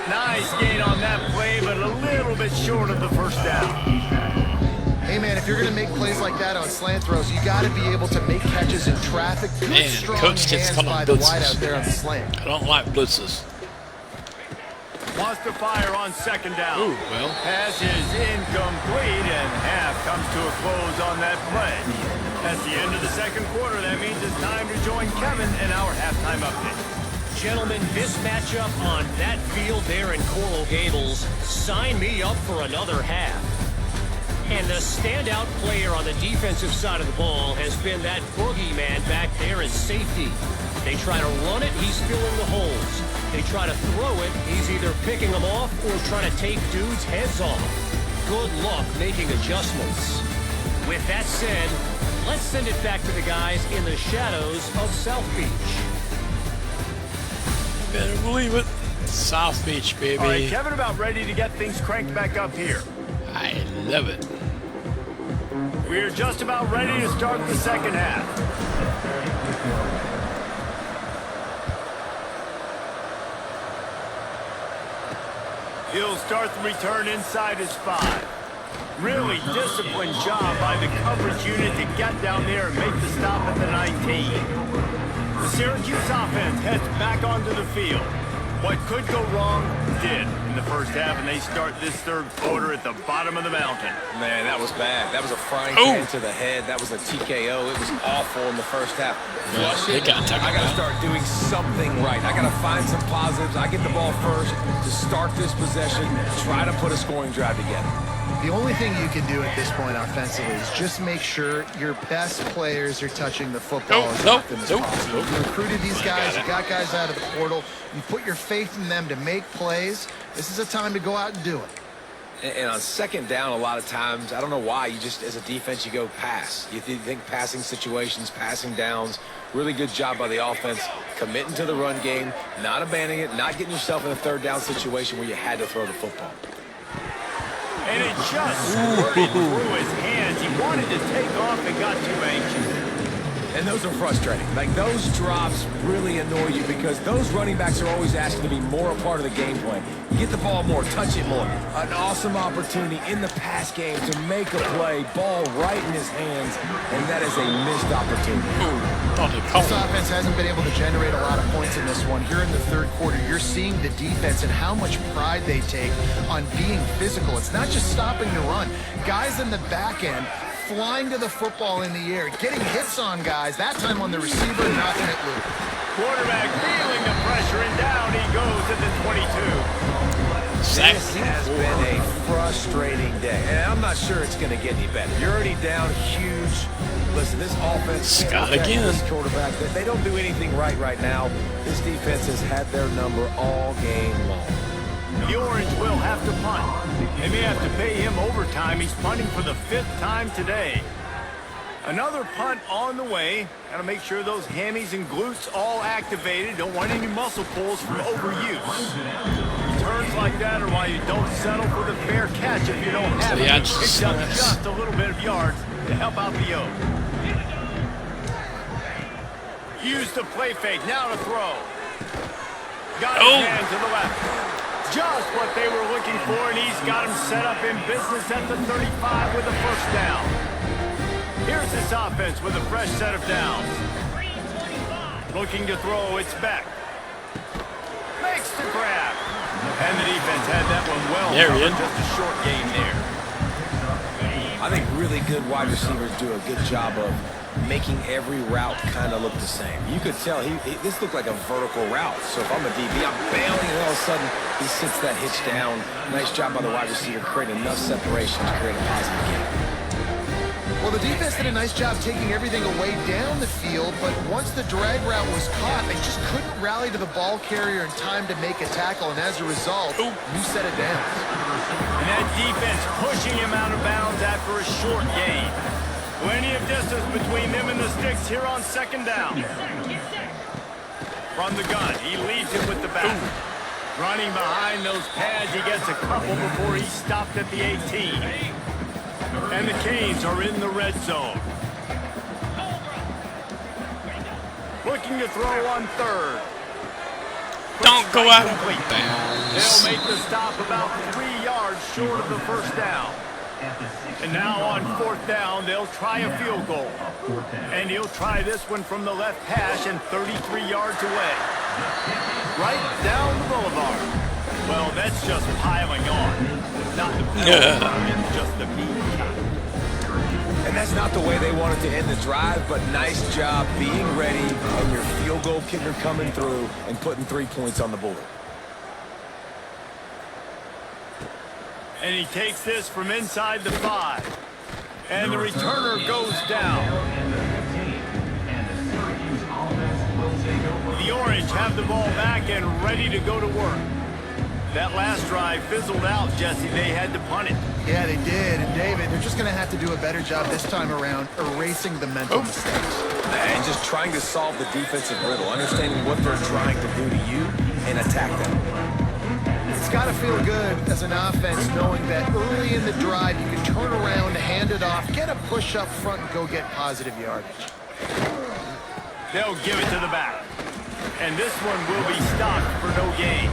Nice gain on that play, but a little bit short of the first down. Hey, man, if you're going to make plays like that on slant throws, you got to be able to make catches in traffic. Good, man, strong coach gets hands caught by on the blitzes. wide out there on the slant. I don't like blitzes. Wants to fire on 2nd down. Ooh, well. Pass is incomplete, and half comes to a close on that play. That's the end of the 2nd quarter. That means it's time to join Kevin in our halftime update. Gentlemen, this matchup on that field there in Coral Gables, sign me up for another half. And the standout player on the defensive side of the ball has been that boogeyman back there as safety. They try to run it, he's filling the holes. They try to throw it, he's either picking them off or trying to take dudes' heads off. Good luck making adjustments. With that said, let's send it back to the guys in the shadows of South Beach. Better believe it. South Beach, baby. All right, Kevin about ready to get things cranked back up here. I love it. We're just about ready to start the 2nd half. He'll start the return inside his 5. Really disciplined job by the coverage unit to get down there and make the stop at the 19. The Syracuse offense heads back onto the field. What could go wrong did in the first half, and they start this third quarter at the bottom of the mountain. Man, that was bad. That was a frying pan to the head. That was a TKO. It was awful in the first half. Flush it. I got to start doing something right. I got to find some positives. I get the ball first to start this possession, try to put a scoring drive together. The only thing you can do at this point offensively is just make sure your best players are touching the football as often as possible. You recruited these guys, you got guys out of the portal, you put your faith in them to make plays. This is a time to go out and do it. And on second down, a lot of times, I don't know why, you just, as a defense, you go pass. You think passing situations, passing downs, really good job by the offense, committing to the run game, not abandoning it, not getting yourself in a third down situation where you had to throw the football. And it just squirted through his hands. He wanted to take off and got too anxious. And those are frustrating. Like, those drops really annoy you because those running backs are always asking to be more a part of the game plan. Get the ball more, touch it more. An awesome opportunity in the pass game to make a play, ball right in his hands, and that is a missed opportunity. This offense hasn't been able to generate a lot of points in this one. Here in the third quarter, you're seeing the defense and how much pride they take on being physical. It's not just stopping the run. Guys in the back end flying to the football in the air, getting hits on guys, that time on the receiver, knocking it loose. Quarterback feeling the pressure, and down he goes at the 22. This has been a frustrating day, and I'm not sure it's going to get any better. You're already down huge. Listen, this offense, Scott again. This quarterback, they don't do anything right now. This defense has had their number all game long. The Orange will have to punt. They may have to pay him overtime. He's punting for the 5th time today. Another punt on the way. Got to make sure those hammies and glutes all activated. Don't want any muscle pulls from overuse. Turns like that are why you don't settle for the fair catch if you don't have it. Picks up just a little bit of yards to help out the O. Use the play fake. Now to throw. Got his hand to the left. Just what they were looking for, and he's got him set up in business at the 35 with a first down. Here's this offense with a fresh set of downs. Looking to throw, it's Beck. Makes the grab. And the defense had that one well covered, just a short game there. I think really good wide receivers do a good job of making every route kind of look the same. You could tell this looked like a vertical route. So if I'm a DB, I'm bailing, and all of a sudden he sits that hitch down. Nice job by the wide receiver, creating enough separation to create a positive game. Well, the defense did a nice job taking everything away down the field, but once the drag route was caught, they just couldn't rally to the ball carrier in time to make a tackle, and as a result, you set it down. And that defense pushing him out of bounds after a short gain. Plenty of distance between them and the sticks here on second down. From the gun, he leads it with the back. Running behind those pads, he gets a couple before he stopped at the 18. And the Canes are in the red zone. Looking to throw on third. Don't go out of bounds. They'll make the stop about 3 yards short of the first down. And now on fourth down, they'll try a field goal. And he'll try this one from the left hash and 33 yards away. Right down the boulevard. Well, that's just piling on. Not the boulevard, just the meat. And that's not the way they wanted to end the drive, but nice job being ready and your field goal kicker coming through and putting 3 points on the board. And he takes this from inside the 5. And the returner goes down. The Orange have the ball back and ready to go to work. That last drive fizzled out, Jesse. They had to punt it. Yeah, they did. And David, they're just going to have to do a better job this time around erasing the mental mistakes. And just trying to solve the defensive riddle, understanding what they're trying to do to you and attack them. It's got to feel good as an offense knowing that early in the drive you can turn around, hand it off, get a push up front, and go get positive yardage. They'll give it to the back. And this one will be stopped for no gain.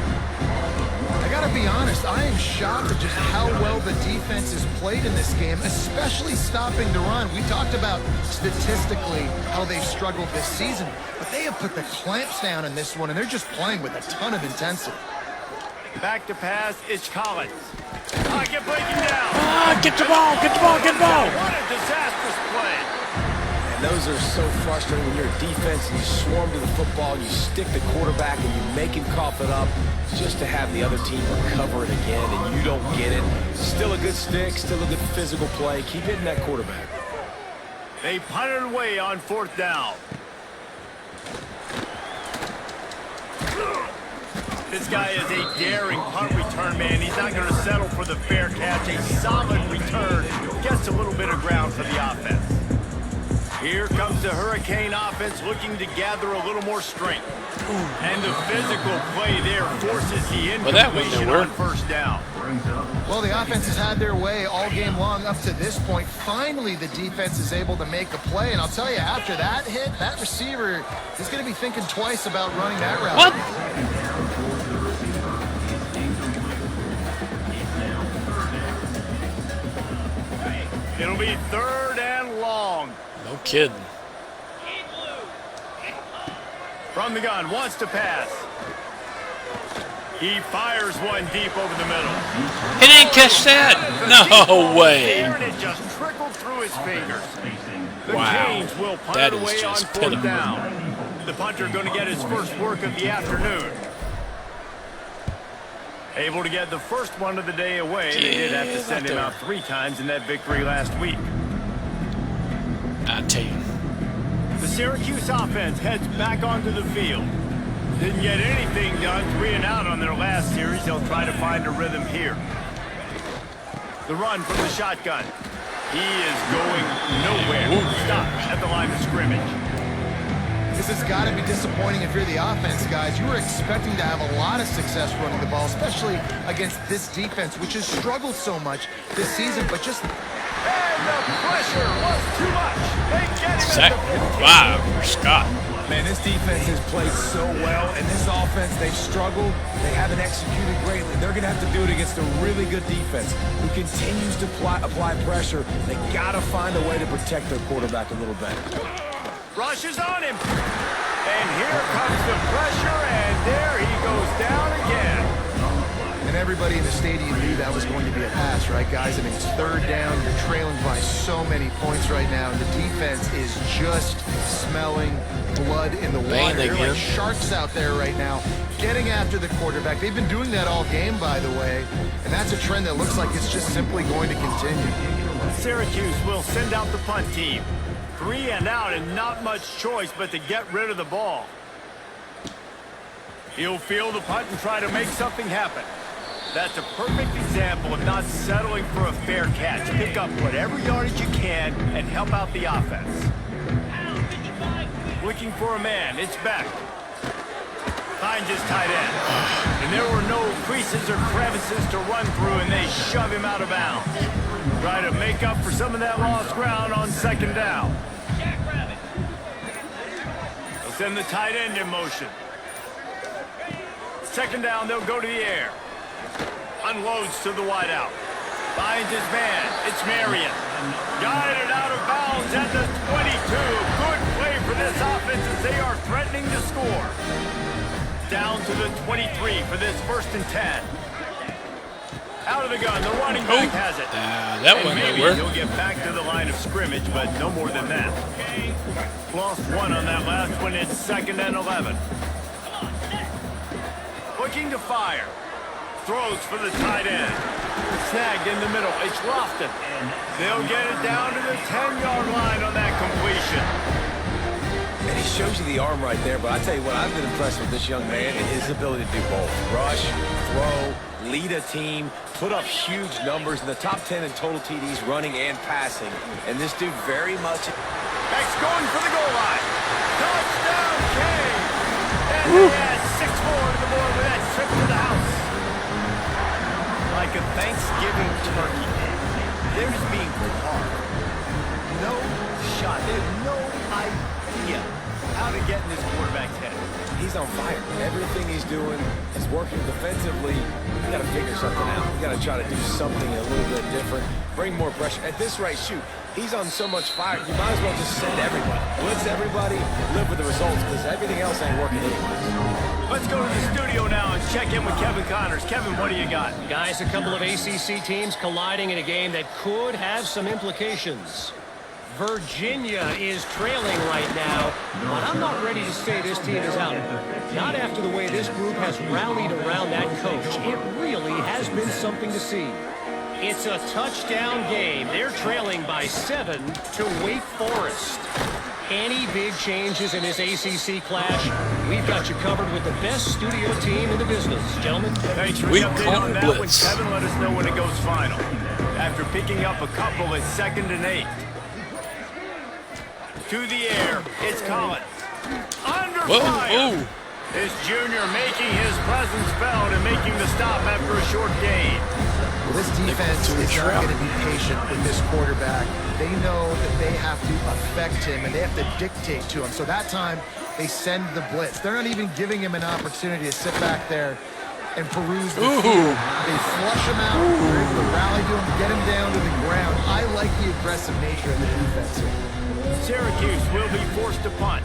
I got gotta be honest, I am shocked at just how well the defense has played in this game, especially stopping the run. We talked about statistically how they've struggled this season, but they have put the clamps down in this one, and they're just playing with a ton of intensity. Back to pass, it's Collins. Pocket breaking down. Get the ball, get the ball, get the ball. What a disastrous play. And those are so frustrating when you're a defense and you swarm to the football, you stick the quarterback and you make him cough it up just to have the other team recover it again, and you don't get it. Still a good stick, still a good physical play. Keep hitting that quarterback. They punted away on 4th down. This guy is a daring punt return man. He's not going to settle for the fair catch. A solid return. Gets a little bit of ground for the offense. Here comes the Hurricane offense looking to gather a little more strength. And the physical play there forces the incompletion on 1st down. Well, the offense has had their way all game long up to this point. Finally, the defense is able to make a play. And I'll tell you, after that hit, that receiver is going to be thinking twice about running that route. What? It'll be 3rd and long. No kidding. From the gun, wants to pass. He fires one deep over the middle. He didn't catch that. No way. And it just trickled through his fingers. The Wow. Canes will punt That it is away on just 4th pitiful. down. The punter going to get his first work of the afternoon. Able to get the first one of the day away. They did have to send him out 3 times in that victory last week. I tell you. The Syracuse offense heads back onto the field. Didn't get anything done, 3 and out on their last series. They'll try to find a rhythm here. The run from the shotgun. He is going nowhere. Stop at the line of scrimmage. This has got to be disappointing if you're the offense, guys. You were expecting to have a lot of success running the ball, especially against this defense, which has struggled so much this season, but just... And the pressure was too much. They get him Sack. at the 15. Wow, for Scott. Man, this defense has played so well, and this offense, they've struggled. They haven't executed greatly. They're going to have to do it against a really good defense who continues to apply pressure. They got to find a way to protect their quarterback a little better. Rushes on him. And here comes the pressure, and there he goes down again. And everybody in the stadium knew that was going to be a pass, right, guys? I mean, it's 3rd down. You're trailing by so many points right now, and the defense is just smelling blood in the water. They're like sharks out there right now, getting after the quarterback. They've been doing that all game, by the way, and that's a trend that looks like it's just simply going to continue. Syracuse will send out the punt team. 3 and out, and not much choice but to get rid of the ball. He'll field the punt and try to make something happen. That's a perfect example of not settling for a fair catch. Pick up whatever yardage you can and help out the offense. Looking for a man. It's Beck. Finds his tight end. And there were no creases or crevices to run through, and they shove him out of bounds. Try to make up for some of that lost ground on 2nd down. They'll send the tight end in motion. 2nd down, they'll go to the air. Unloads to the wideout. Finds his man. It's Marion. Guided out of bounds at the 22. Good play for this offense as they are threatening to score. Down to the 23 for this 1st and 10. Out of the gun, the running back has it. That went maybe nowhere. he'll get back to the line of scrimmage, but no more than that. Lost 1 on that last one. It's 2nd and 11. Looking to fire. Throws for the tight end. Snagged in the middle. It's Lofton. They'll get it down to the 10-yard line on that completion. And he shows you the arm right there, but I tell you what, I've been impressed with this young man and his ability to do both. Rush, throw, lead a team, put up huge numbers in the top 10 in total TDs, running and passing. And this dude very much... Beck's going for the goal line. Touchdown, King! And he adds 6 more to the board with that trip to the house. Like a Thanksgiving turkey. They're just being carved. No shot. They have no idea how to get in this quarterback's head. he's on fire. Everything he's doing is working defensively. You got to figure something out. You got to try to do something a little bit different. Bring more pressure. At this rate, shoot, he's on so much fire. You might as well just send everybody. Blitz everybody, live with the results, because everything else ain't working anyway. Let's go to the studio now and check in with Kevin Connors. Kevin, what do you got? Guys, a couple of ACC teams colliding in a game that could have some implications. Virginia is trailing right now, but I'm not ready to say this team is out. Not after the way this group has rallied around that coach. It really has been something to see. It's a touchdown game. They're trailing by 7 to Wake Forest. Any big changes in this ACC clash, we've got you covered with the best studio team in the business. Gentlemen. Thanks for We the update call on that blitz. one, Kevin. Let us know when it goes final. After picking up a couple, it's 2nd and 8. To the air, it's Collins. Under fire. Whoa. This junior making his presence felt and making the stop after a short gain. Well, this defense is not going to be patient with this quarterback. They know that they have to affect him and they have to dictate to him. So that time, they send the blitz. They're not even giving him an opportunity to sit back there and peruse the field. They flush him out, they're able to rally to him, get him down to the ground. I like the aggressive nature of the defense here. Syracuse will be forced to punt.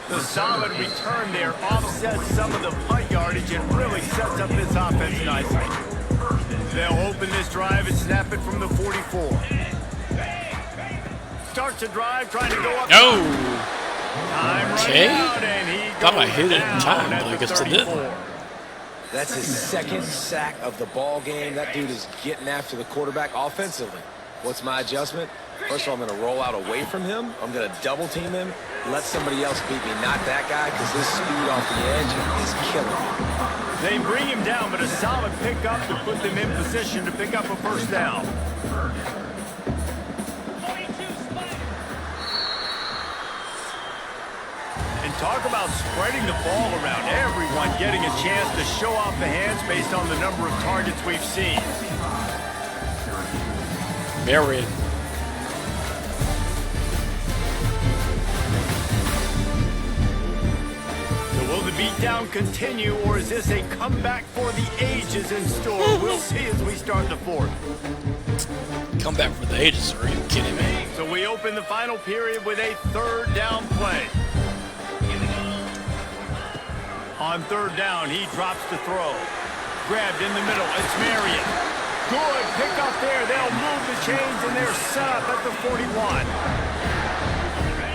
The solid return there offsets some of the punt yardage and really sets up this offense nicely. They'll open this drive and snap it from the 44. Starts a drive trying to go up. No. Time Okay. running out, and he Thought I goes hit it in down time, at but I the guess I didn't. 34. That's his second sack of the ball game. That dude is getting after the quarterback offensively. What's my adjustment? First of all, I'm going to roll out away from him. I'm going to double team him. Let somebody else beat me, not that guy, because his speed off the edge is killing me. They bring him down, but a solid pickup to put them in position to pick up a first down. And talk about spreading the ball around. Everyone getting a chance to show off the hands based on the number of targets we've seen. Marion. So will the beatdown continue, or is this a comeback for the ages in store? We'll see as we start the fourth. Come back for the ages. Are you kidding me? So we open the final period with a 3rd down play. On 3rd down, he drops the throw. Grabbed in the middle, it's Marion. Good pick up there. They'll move the chains, and they're set up at the 41.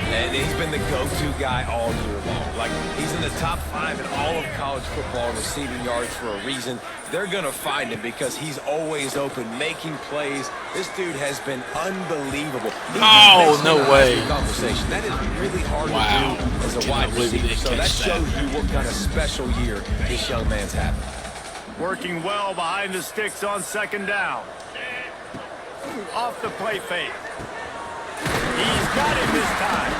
And he's been the go-to guy all year long. Like, he's in the top 5 in all of college football in receiving yards for a reason. They're going to find him because he's always open, making plays. This dude has been unbelievable. Oh, no way. Conversation. That is really hard Wow. to do as a Cannot wide believe he receiver. didn't So that catch that. shows you what kind of special year this young man's having. Working well behind the sticks on 2nd down. Off the play fake. He's got him this time.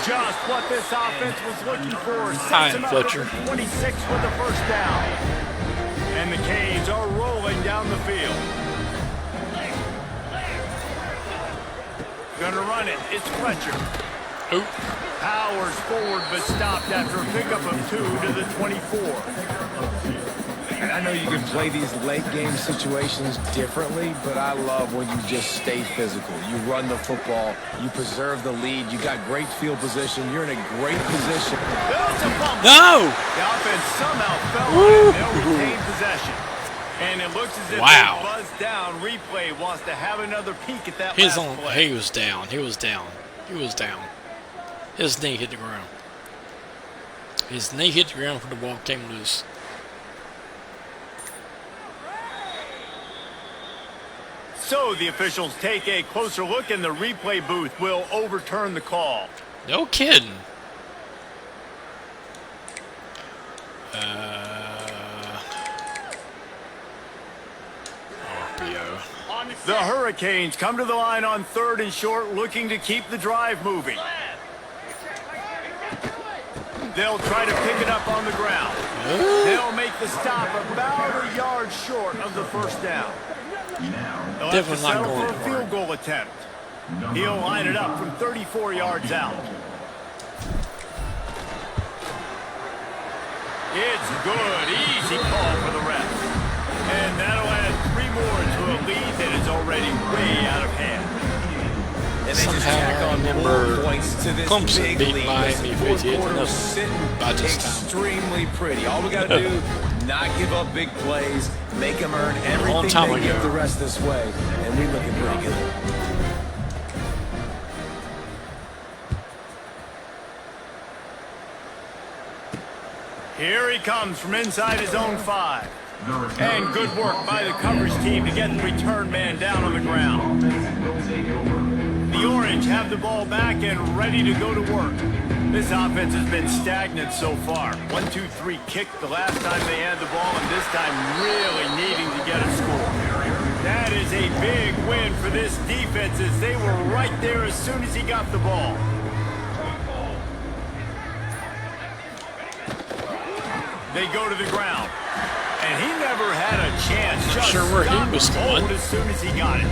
Just what this offense was looking for. Sets him up at Fletcher. the 26 with the first down. And the Canes are rolling down the field. Gonna run it. It's Fletcher. Oop. Powers forward, but stopped after a pickup of 2 to the 24. And I know you can play these late game situations differently, but I love when you just stay physical. You run the football, you preserve the lead, you got great field position, you're in a great position. There's a bump. No. The offense somehow fell on it. They'll retain possession. And it looks as if Wow. they buzzed down. Replay wants to have another peek at that His last own. play. He was down. He was down. He was down. His knee hit the ground. His knee hit the ground when the ball came loose. So the officials take a closer look, and the replay booth will overturn the call. No kidding. RPO. The Hurricanes come to the line on 3rd and short, looking to keep the drive moving. They'll try to pick it up on the ground. They'll make the stop about a yard short of the first down. They'll have to Definitely not settle going for a for field it. goal attempt. He'll line it up from 34 yards out. It's good. Easy call for the ref. And that'll add 3 more to a lead that is already way out of hand. And they just Somehow tack I on remember more points to this Clemson big beat lead. Miami This fourth 58 quarter was to sitting by this time. extremely pretty. All we got to do, not give up big plays, make them earn everything time they give ago. the rest this way, and we looking pretty good. Here he comes from inside his own 5. And good work by the coverage team to get the return man down on the ground. The Orange have the ball back and ready to go to work. This offense has been stagnant so far. 1-2-3 kick the last time they had the ball, and this time really needing to get a score. That is a big win for this defense as they were right there as soon as he got the ball. They go to the ground. And he never had a chance. Not Just sure where he stopped was going. cold as soon as he got it.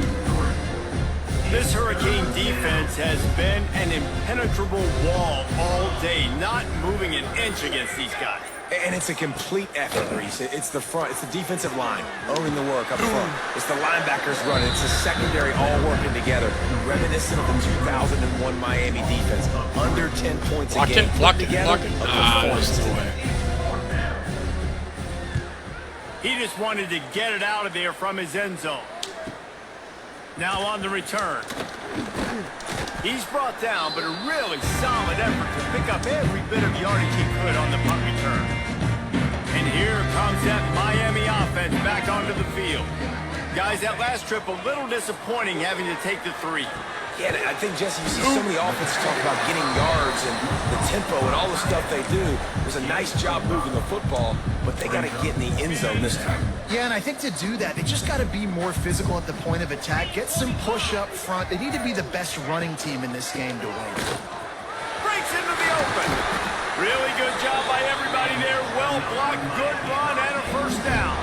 This Hurricane defense has been an impenetrable wall all day, not moving an inch against these guys. And it's a complete effort, Reese. It's the front. It's the defensive line owning the work up front. It's the linebackers running. It's the secondary all working together, reminiscent of the 2001 Miami defense. Under 10 points a game. Block it. A There's performance. no way. He just wanted to get it out of there from his end zone. Now on the return. He's brought down, but a really solid effort to pick up every bit of yardage he could on the punt return. And here comes that Miami offense back onto the field. Guys, that last trip a little disappointing having to take the 3. Yeah, I think, Jesse, you see so many offenses talk about getting yards and the tempo and all the stuff they do. It was a nice job moving the football, but they got to get in the end zone this time. Yeah, and I think to do that, they just got to be more physical at the point of attack, get some push up front. They need to be the best running team in this game to win. Breaks into the open. Really good job by everybody there. Well blocked, good run, and a first down.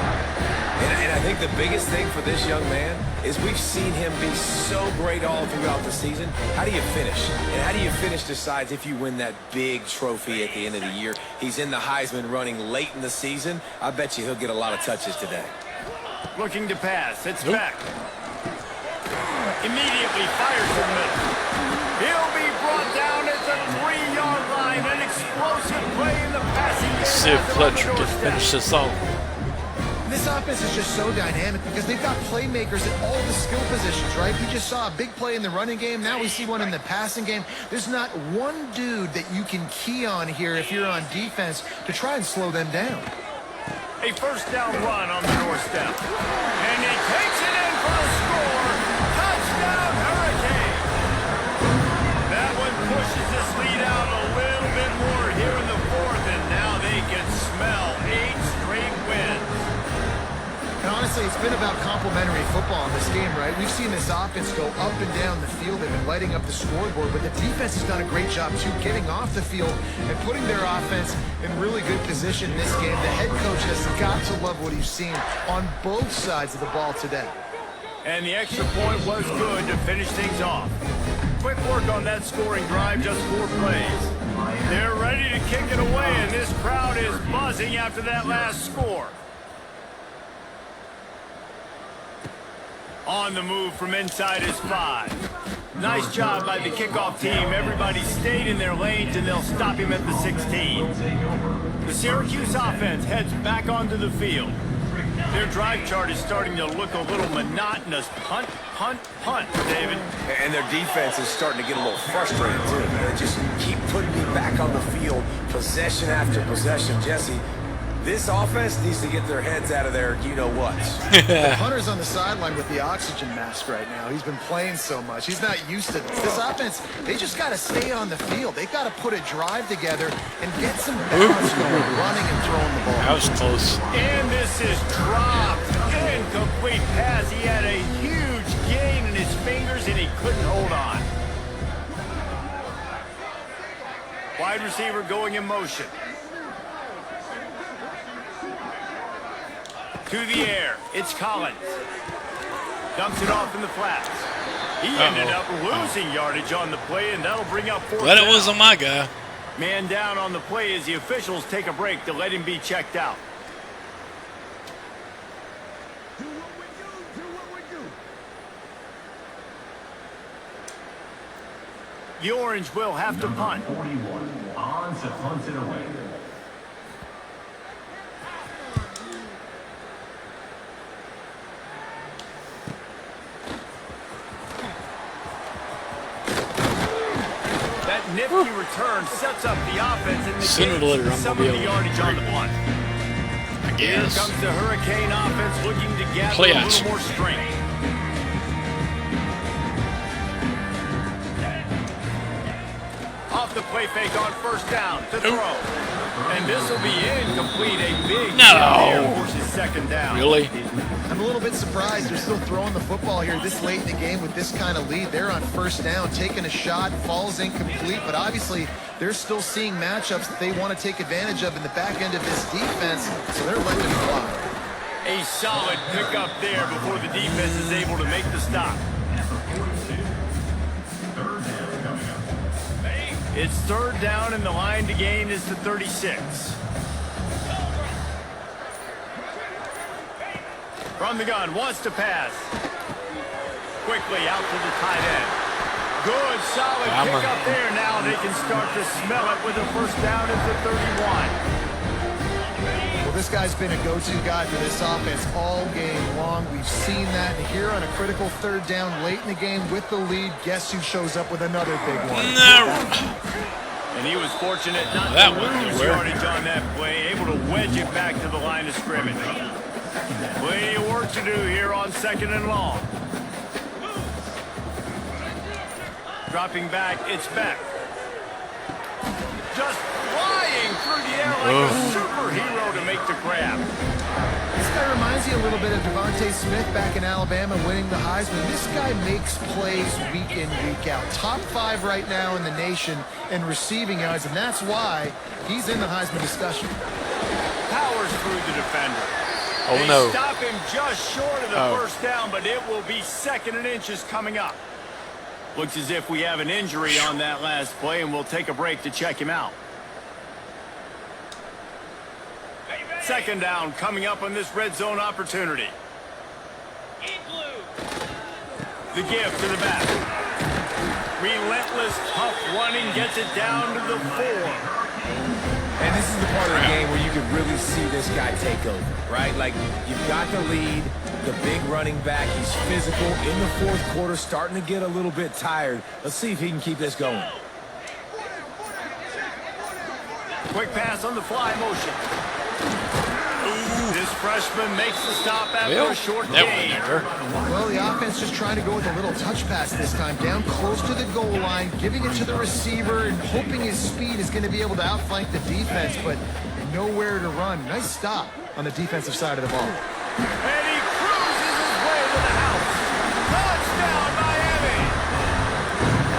And I think the biggest thing for this young man is we've seen him be so great all throughout the season. How do you finish? And how do you finish decides if you win that big trophy at the end of the year. He's in the Heisman running late in the season. I bet you he'll get a lot of touches today. Looking to pass. It's back. Immediately fires to the middle. He'll be brought down at the 3-yard line. An explosive play in the passing game. See if has him on the Fletcher can doorstep. finish this off. This offense is just so dynamic because they've got playmakers at all the skill positions, right? We just saw a big play in the running game. Now we see one in the passing game. There's not one dude that you can key on here if you're on defense to try and slow them down. A first down run on the doorstep. And he takes it in for the score. Touchdown, Hurricane. That one pushes this lead out a little bit more here in the 4th, and now they can smell 8 straight wins. And honestly, it's been about complementary football in this game, right? We've seen this offense go up and down the field. They've been lighting up the scoreboard, but the defense has done a great job, too, getting off the field and putting their offense in really good position in this game. The head coach has got to love what he's seen on both sides of the ball today. And the extra point was good to finish things off. Quick work on that scoring drive, just 4 plays. They're ready to kick it away, and this crowd is buzzing after that last score. On the move from inside his 5. Nice job by the kickoff team. Everybody stayed in their lanes, and they'll stop him at the 16. The Syracuse offense heads back onto the field. Their drive chart is starting to look a little monotonous. Punt, punt, punt, David. And their defense is starting to get a little frustrated, too. They just keep putting me back on the field, possession after possession. Jesse, this offense needs to get their heads out of their you-know-what. The Hunter's on the sideline with the oxygen mask right now. He's been playing so much. He's not used to this. This offense, they just got to stay on the field. They've got to put a drive together and get some balance going, running and throwing the ball. That was close. And this is dropped. Incomplete pass. He had a huge gain in his fingers, and he couldn't hold on. Wide receiver going in motion. To the air. It's Collins. Dumps it off in the flats. He ended up losing yardage on the play, and that'll bring up 4th But it down. wasn't my guy. Man down on the play as the officials take a break to let him be checked out. The Orange will have to punt. 41 on to punt it away. That nifty return sets up the offense and Sooner or later, I'm negates some gonna of be the able to yardage on the punt. I Here guess. comes the Hurricane offense looking to gather Play a action. little more strength. Off the play fake on 1st down to throw. And this will be incomplete. A big hit there forces 2nd down. Really? I'm a little bit surprised they're still throwing the football here this late in the game with this kind of lead. They're on 1st down, taking a shot, falls incomplete, but obviously they're still seeing matchups that they want to take advantage of in the back end of this defense, so they're letting it fly. A solid pickup there before the defense is able to make the stop. It's 3rd down, and the line to gain is to 36. From the gun, wants to pass. Quickly out to the tight end. Good, solid pickup there. Now they can start to smell it with a 1st down at the 31. Well, this guy's been a go-to guy for this offense all game long. We've seen that here on a critical 3rd down late in the game with the lead. Guess who shows up with another big one? No. And he was fortunate not That to went lose nowhere. yardage on that play, able to wedge it back to the line of scrimmage. Plenty of work to do here on 2nd and long. Dropping back, it's back. Just flying through the air like a superhero to make the grab. This guy reminds you a little bit of Devontae Smith back in Alabama winning the Heisman. This guy makes plays week in, week out. Top 5 right now in the nation in receiving yards, and that's why he's in the Heisman discussion. Powers through the defender. Oh, They no. stop him just short of the 1st down, but it will be 2nd and inches coming up. Looks as if we have an injury on that last play, and we'll take a break to check him out. 2nd down coming up on this red zone opportunity. The give to the back. Relentless, tough running gets it down to the 4. And this is the part of the game where you can really see this guy take over, right? Like, you've got the lead, the big running back. He's physical in the 4th quarter, starting to get a little bit tired. Let's see if he can keep this going. Quick pass on the fly motion. This freshman makes the stop after a short gain. Well, the offense just trying to go with a little touch pass this time, down close to the goal line, giving it to the receiver and hoping his speed is going to be able to outflank the defense, but nowhere to run. Nice stop on the defensive side of the ball. And he cruises his way to the house. Touchdown, Miami!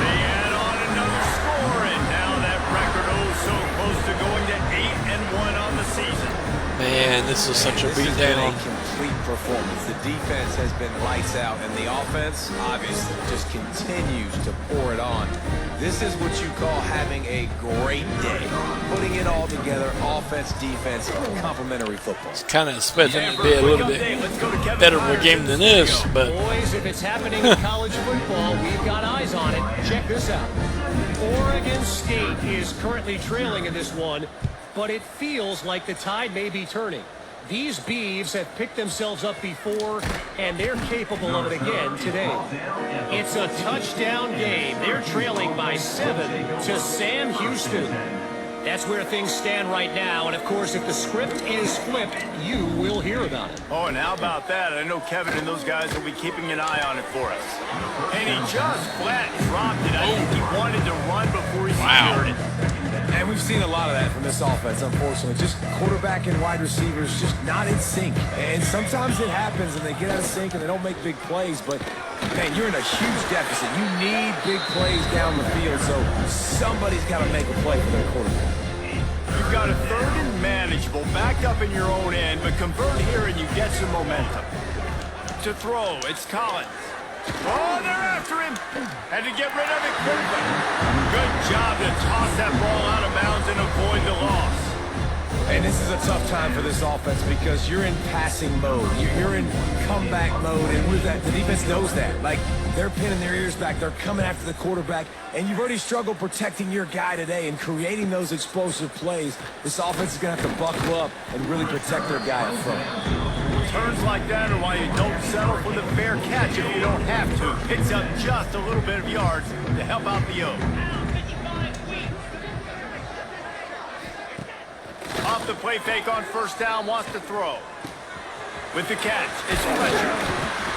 They add on another score, and now that record so close to going to 8-1 on the season. Man, this is such a This has been beatdown. a complete performance. The defense has been lights out, and the offense obviously just continues to pour it on. This is what you call having a great day. Putting it all together, offense, defense, complementary football. Kind of expecting it to be a little bit better of a game than this, but Boys, if it's happening in college football, we've got eyes on it. Check this out. Oregon State is currently trailing in this one, but it feels like the tide may be turning. These Beavs have picked themselves up before, and they're capable of it again today. It's a touchdown game. They're trailing by 7 to Sam Houston. That's where things stand right now, and of course, if the script is flipped, you will hear about it. Oh, and how about that? I know Kevin and those guys will be keeping an eye on it for us. And he just flat dropped it. I think he wanted to run before he secured it. And we've seen a lot of that from this offense, unfortunately. Just quarterback and wide receivers just not in sync. And sometimes it happens and they get out of sync and they don't make big plays. But, man, you're in a huge deficit. You need big plays down the field, so somebody's got to make a play for their quarterback. You've got a 3rd and manageable, back up in your own end, but convert here and you get some momentum. To throw, it's Collins. Oh, they're after him. Had to get rid of it quickly. Good job to toss that ball out of bounds and avoid the loss. And this is a tough time for this offense because you're in passing mode. You're in comeback mode, and with that, the defense knows that. Like, they're pinning their ears back. They're coming after the quarterback, and you've already struggled protecting your guy today and creating those explosive plays. This offense is going to have to buckle up and really protect their guy up front. Turns like that are why you don't settle for the fair catch if you don't have to. Picks up just a little bit of yards to help out the O. Off the play fake on first down, wants to throw. With the catch, it's Fletcher.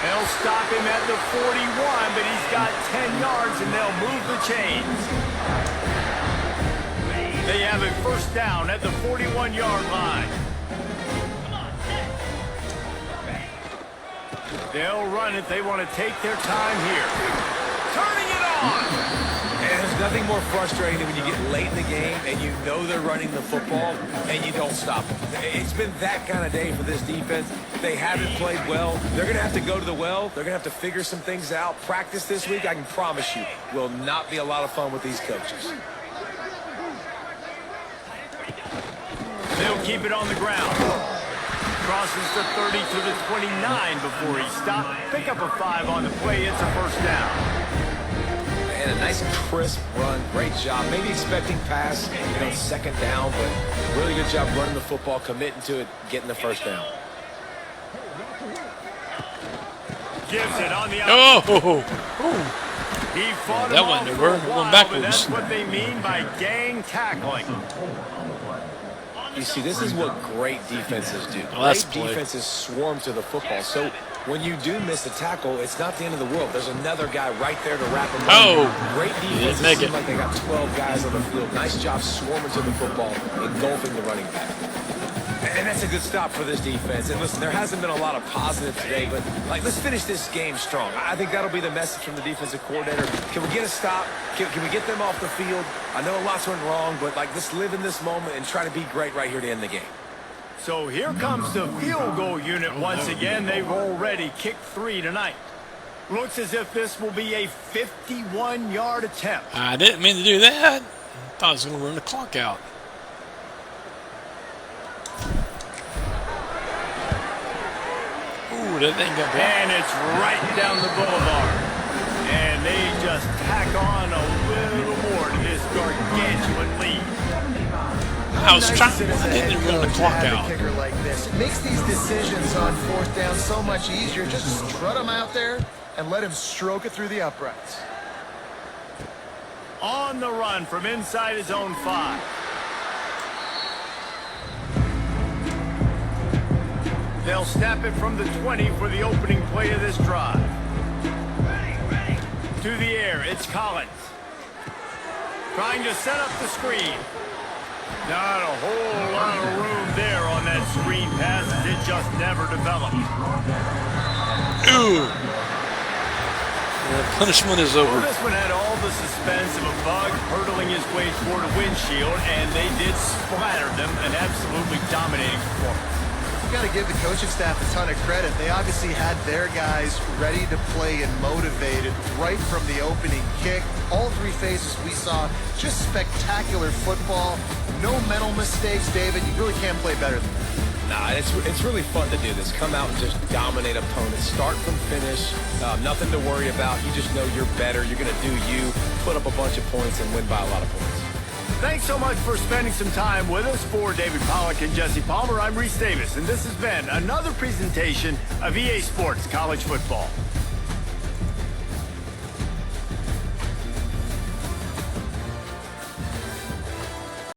They'll stop him at the 41, but he's got 10 yards, and they'll move the chains. They have a first down at the 41-yard line. They'll run it. They want to take their time here. Turning it on. And there's nothing more frustrating than when you get late in the game and you know they're running the football and you don't stop them. It's been that kind of day for this defense. They haven't played well. They're going to have to go to the well. They're going to have to figure some things out. Practice this week, I can promise you, will not be a lot of fun with these coaches. They'll keep it on the ground. Crosses the 30 to the 29 before he stopped. Pick up a 5 on the play. It's a first down. And a nice crisp run. Great job. Maybe expecting pass, second down, but really good job running the football, committing to it, getting the first down. Gives it on the outside. Oh! He fought that him went off nowhere. for a It went while, backwards. but that's what they mean by gang tackling. You see, this is what great defenses do. Oh, that's great play. defenses swarm to the football. So when you do miss a tackle, it's not the end of the world. There's another guy right there to wrap him up. Oh! Great He didn't defenses make seem it. like they got 12 guys on the field. Nice job swarming to the football, engulfing the running back. And that's a good stop for this defense. And listen, there hasn't been a lot of positive today, but let's finish this game strong. I think that'll be the message from the defensive coordinator. Can we get a stop? Can we get them off the field? I know lots went wrong, but let's live in this moment and try to be great right here to end the game. So here comes the field goal unit once again. They've already kicked 3 tonight. Looks as if this will be a 51-yard attempt. I didn't mean to do that. I thought I was going to run the clock out. Ooh, that thing got blocked. And it's right down the boulevard. And they just tack on a little more to this gargantuan lead. I was trying. I didn't run the clock have out. a kicker like this. It makes these decisions on fourth down so much easier. Just strut him out there and let him stroke it through the uprights. On the run from inside his own 5. They'll snap it from the 20 for the opening play of this drive. To the air, it's Collins. Trying to set up the screen. Not a whole lot of room there on that screen pass as it just never developed. Ooh. The punishment is over. Well, this one had all the suspense of a bug hurtling his way toward a windshield, and they did splatter them, an absolutely dominating performance. You got to give the coaching staff a ton of credit. They obviously had their guys ready to play and motivated right from the opening kick. All 3 phases we saw, just spectacular football. No mental mistakes, David. You really can't play better than that. Nah, it's really fun to do this. Come out and just dominate opponents. Start from finish. Nothing to worry about. You just know you're better. You're going to do you, put up a bunch of points, and win by a lot of points. Thanks so much for spending some time with us. For David Pollack and Jesse Palmer, I'm Reese Davis, and this has been another presentation of EA Sports College Football.